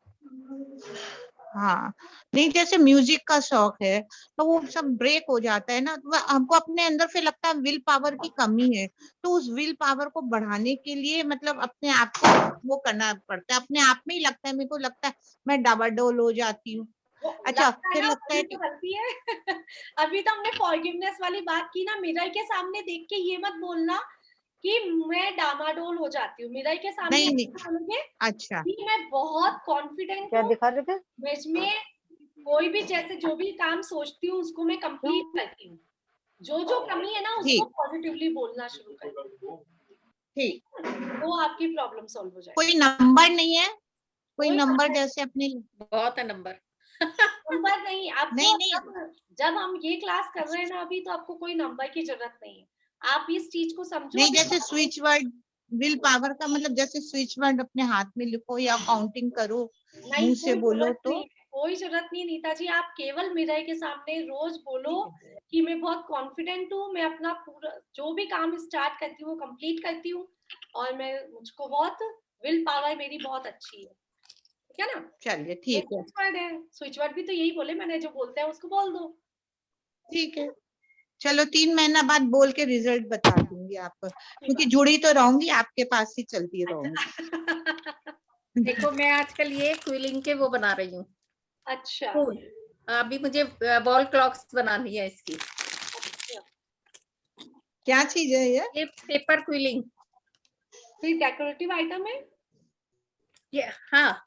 Speaker 2: हाँ। नहीं, जैसे म्यूजिक का शौक है तो वो सब ब्रेक हो जाता है ना, तो हमको अपने अंदर से लगता है विल पावर की कमी है, तो उस विल पावर को बढ़ाने के लिए मतलब अपने आप को वो करना पड़ता है, अपने आप में ही लगता है, मेरे को लगता है मैं डबाडोल हो जाती हूँ।
Speaker 1: वो
Speaker 2: अच्छा,
Speaker 1: लगता है
Speaker 2: फिर
Speaker 1: ना,
Speaker 2: लगता है
Speaker 1: वही तो
Speaker 2: कि
Speaker 1: गलती है। अभी तो हमने फॉरगिवनेस वाली बात की ना, मिरर के सामने देख के ये मत बोलना कि मैं डामाडोल हो जाती हूँ। मिरर के सामने
Speaker 2: नहीं नहीं।
Speaker 1: ऐसा बोलोगे
Speaker 2: अच्छा,
Speaker 1: कि मैं बहुत कॉन्फिडेंट
Speaker 4: क्या
Speaker 1: हूँ,
Speaker 4: दिखा रहे थे?
Speaker 1: में कोई भी जैसे जो भी काम सोचती हूँ उसको मैं कंप्लीट करती हूँ। जो जो कमी है ना उसको
Speaker 2: ठीक।
Speaker 1: पॉजिटिवली बोलना शुरू कर,
Speaker 2: ठीक।
Speaker 1: तो आपकी प्रॉब्लम सॉल्व हो जाएगी।
Speaker 2: कोई नंबर नहीं है? कोई
Speaker 1: कोई
Speaker 2: नंबर
Speaker 1: नंबर
Speaker 2: जैसे अपने?
Speaker 3: बहुत है नंबर।
Speaker 1: नंबर नहीं आपको।
Speaker 2: नहीं नहीं।
Speaker 1: जब हम ये क्लास कर रहे हैं ना अभी, तो आपको कोई नंबर की जरूरत नहीं है। आप इस चीज को समझो
Speaker 2: नहीं,
Speaker 1: अभी।
Speaker 2: जैसे स्विच वर्ड, विल पावर का मतलब जैसे स्विच वर्ड अपने हाथ में लिखो या काउंटिंग करो,
Speaker 1: नहीं,
Speaker 2: मुंह से
Speaker 1: कोई
Speaker 2: बोलो
Speaker 1: जरूरत
Speaker 2: तो।
Speaker 1: नहीं है, कोई जरूरत नहीं नीता जी। आप केवल मिरर के सामने रोज बोलो कि मैं बहुत कॉन्फिडेंट हूँ, मैं अपना पूरा जो भी काम स्टार्ट करती हूँ कंप्लीट करती हूँ, और मैं मुझको बहुत विल पावर मेरी बहुत अच्छी है। ठीक क्या ना?
Speaker 2: चलिए ठीक है,
Speaker 1: स्विच वर्ड है, स्विच वर्ड भी तो यही बोले मैंने, जो बोलते हैं उसको बोल दो।
Speaker 2: ठीक है। चलो 3 महीना बाद बोल के रिजल्ट बता दूंगी आपको, क्योंकि जुड़ी तो रहूंगी, आपके पास ही चलती रहूंगी।
Speaker 3: देखो मैं आजकल ये क्विलिंग के वो बना रही हूँ।
Speaker 1: अच्छा,
Speaker 3: अभी मुझे वॉल क्लॉक्स बनानी है इसकी।
Speaker 1: अच्छा।
Speaker 2: क्या चीज है
Speaker 3: ये पेपर क्विलिंग,
Speaker 1: फिर डेकोरेटिव आइटम है।
Speaker 3: ये हाँ,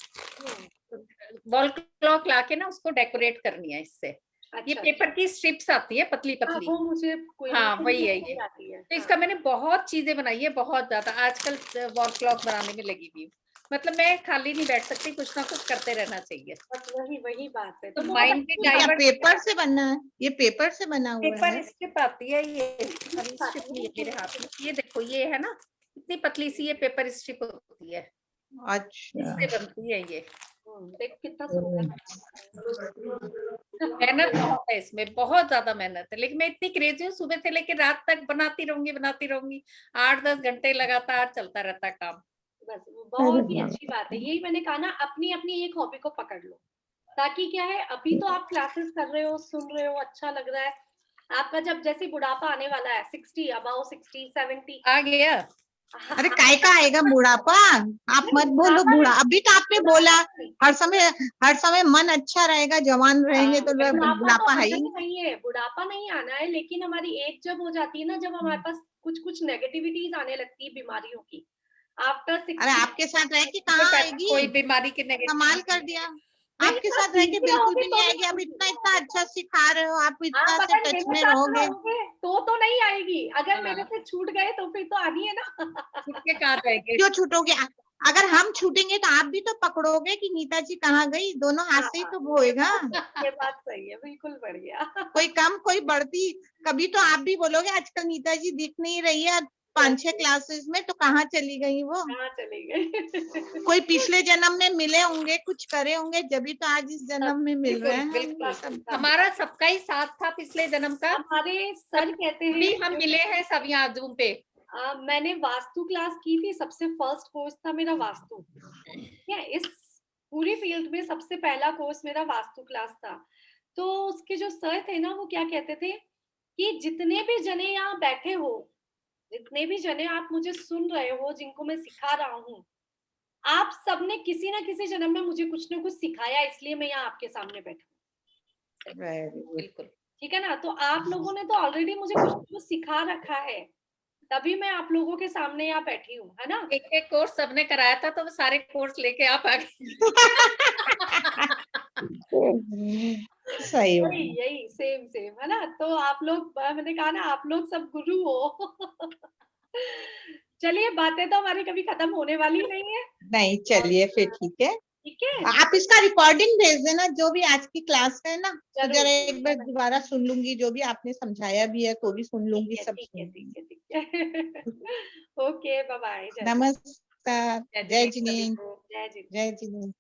Speaker 3: वॉल क्लॉक लाके ना उसको डेकोरेट करनी है इससे।
Speaker 1: अच्छा,
Speaker 3: ये पेपर की स्ट्रिप्स आती है पतली
Speaker 1: हाँ,
Speaker 3: पतली।
Speaker 1: वो मुझे कोई
Speaker 3: हाँ
Speaker 1: नहीं,
Speaker 3: वही है
Speaker 1: मुझे
Speaker 3: ये।
Speaker 1: आती है।
Speaker 3: तो इसका मैंने बहुत चीजें बनाई है, बहुत ज्यादा। आजकल वॉल क्लॉक बनाने में लगी हुई हूँ। मतलब मैं खाली नहीं बैठ सकती, कुछ ना कुछ करते रहना चाहिए।
Speaker 1: बस वही बात है।
Speaker 3: तो
Speaker 1: बहुत
Speaker 3: माइंड भी
Speaker 1: अच्छी
Speaker 2: क्या
Speaker 1: बात
Speaker 2: पेपर से बना है? ये पेपर से बना हुआ
Speaker 3: पेपर
Speaker 2: है?
Speaker 3: स्ट्रिप आती है ये। अभी स्ट्रिप नहीं है मेरे हाथ में, ये देखो ये है ना, इतनी पतली सी ये पेपर स्ट्रिप होती है,
Speaker 2: अच्छा,
Speaker 3: इससे बनती है ये।
Speaker 1: देख कितना सुंदर
Speaker 3: मेहनत बहुत है इसमें, बहुत ज्यादा मेहनत है, लेकिन मैं इतनी क्रेजी हूँ, सुबह से लेकर रात तक बनाती रहूंगी। 8-10 घंटे लगातार चलता रहता है काम।
Speaker 1: बस वो बहुत ही अच्छी बात है। यही मैंने कहा ना, अपनी अपनी एक हॉबी को पकड़ लो, ताकि क्या है, अभी तो आप क्लासेस कर रहे हो, सुन रहे हो, अच्छा लग रहा है। आपका जब जैसे बुढ़ापा आने वाला है, 60 अबाउ 60 70,
Speaker 3: आ गया।
Speaker 2: अरे काय का आएगा बुढ़ापा? आप मत बोलो बूढ़ा, अभी तो आपने बोला हर समय मन अच्छा रहेगा, जवान रहेंगे तो बुढ़ापा है ही।
Speaker 1: नहीं है, बुढ़ापा नहीं आना है, लेकिन हमारी एज जब हो जाती है ना, जब हमारे पास कुछ नेगेटिविटीज आने लगती है बीमारियों की, आफ्टर 60।
Speaker 2: अरे आपके साथ रह के कहाँ आएगी?
Speaker 3: कोई बीमारी के
Speaker 2: कमाल कर दिया,
Speaker 1: नहीं,
Speaker 2: आपके
Speaker 1: आप
Speaker 2: साथ रह के
Speaker 1: सीखते
Speaker 2: बिल्कुल
Speaker 1: रहोगे
Speaker 2: भी
Speaker 1: तो
Speaker 2: नहीं आएगी। आप इतना अच्छा सिखा रहे हो, आप इतना
Speaker 1: आप
Speaker 2: से
Speaker 1: अगर
Speaker 2: टच
Speaker 1: मेरे
Speaker 2: में
Speaker 1: साथ
Speaker 2: रहोगे
Speaker 1: रहोगे तो नहीं आएगी। अगर मेरे से छूट गए तो फिर तो आनी है ना।
Speaker 3: छूट के कहाँ जाएंगे?
Speaker 2: क्यों छूटोगे? अगर हम छूटेंगे तो आप भी तो पकड़ोगे कि नीता जी कहाँ गई, दोनों हाथ से ही तो होएगा।
Speaker 1: ये बात सही है, बिल्कुल बढ़िया।
Speaker 2: कोई कम कोई बढ़ती, कभी तो आप भी बोलोगे आजकल नीता जी दिख नहीं रही है 5-6 क्लासेस में, तो कहाँ चली गई वो?
Speaker 1: कहाँ चली गई?
Speaker 2: कोई पिछले जन्म में मिले होंगे, कुछ करे होंगे, जभी तो आज इस जन्म में मिल रहे हैं हम
Speaker 3: बिल्कुल,
Speaker 2: सब।
Speaker 3: हमारा सबका ही साथ था पिछले जन्म का,
Speaker 1: हमारे सर कहते
Speaker 3: अभी
Speaker 1: हैं,
Speaker 3: हम मिले हैं सब यहाँ जूम पे।
Speaker 1: मैंने वास्तु क्लास की थी, सबसे फर्स्ट कोर्स था मेरा वास्तु। क्या इस पूरी फील्ड में सबसे पहला कोर्स मेरा वास्तु क्लास था। तो उसके जो सर थे ना, वो क्या कहते थे कि जितने भी जने यहाँ बैठे हो, जितने भी जने आप मुझे सुन रहे हो, जिनको मैं सिखा रहा हूँ, आप सबने किसी ना किसी जन्म में मुझे कुछ ना कुछ सिखाया, इसलिए मैं यहाँ आपके सामने बैठा।
Speaker 3: बिल्कुल
Speaker 1: ठीक है ना? तो आप लोगों ने तो ऑलरेडी मुझे कुछ ना कुछ सिखा रखा है, तभी मैं आप लोगों के सामने यहाँ बैठी हूँ, है ना?
Speaker 3: एक कोर्स सबने कराया था, तो वो सारे कोर्स लेके आप आ गए।
Speaker 2: सही
Speaker 1: यही सेम है ना? तो आप लोग, मैंने कहा ना, आप लोग सब गुरु हो। चलिए, बातें तो हमारी कभी खत्म होने वाली नहीं है।
Speaker 2: नहीं, चलिए फिर ठीक है।
Speaker 1: ठीक है,
Speaker 2: आप इसका रिकॉर्डिंग भेज देना, जो भी आज की क्लास है ना, तो
Speaker 1: जरूर।
Speaker 2: जरा एक बार दोबारा सुन लूंगी, जो भी आपने समझाया भी है तो भी सुन लूंगी, सब
Speaker 1: ठीक
Speaker 2: सुन
Speaker 1: है,
Speaker 2: लूंगी।
Speaker 1: ठीक है। Okay, bye bye.
Speaker 2: नमस्कार, जय
Speaker 3: सभी
Speaker 2: जिनेन्द्र,
Speaker 3: को।
Speaker 1: जय जिनेन्द्र।
Speaker 2: जय जिनेन्द्र।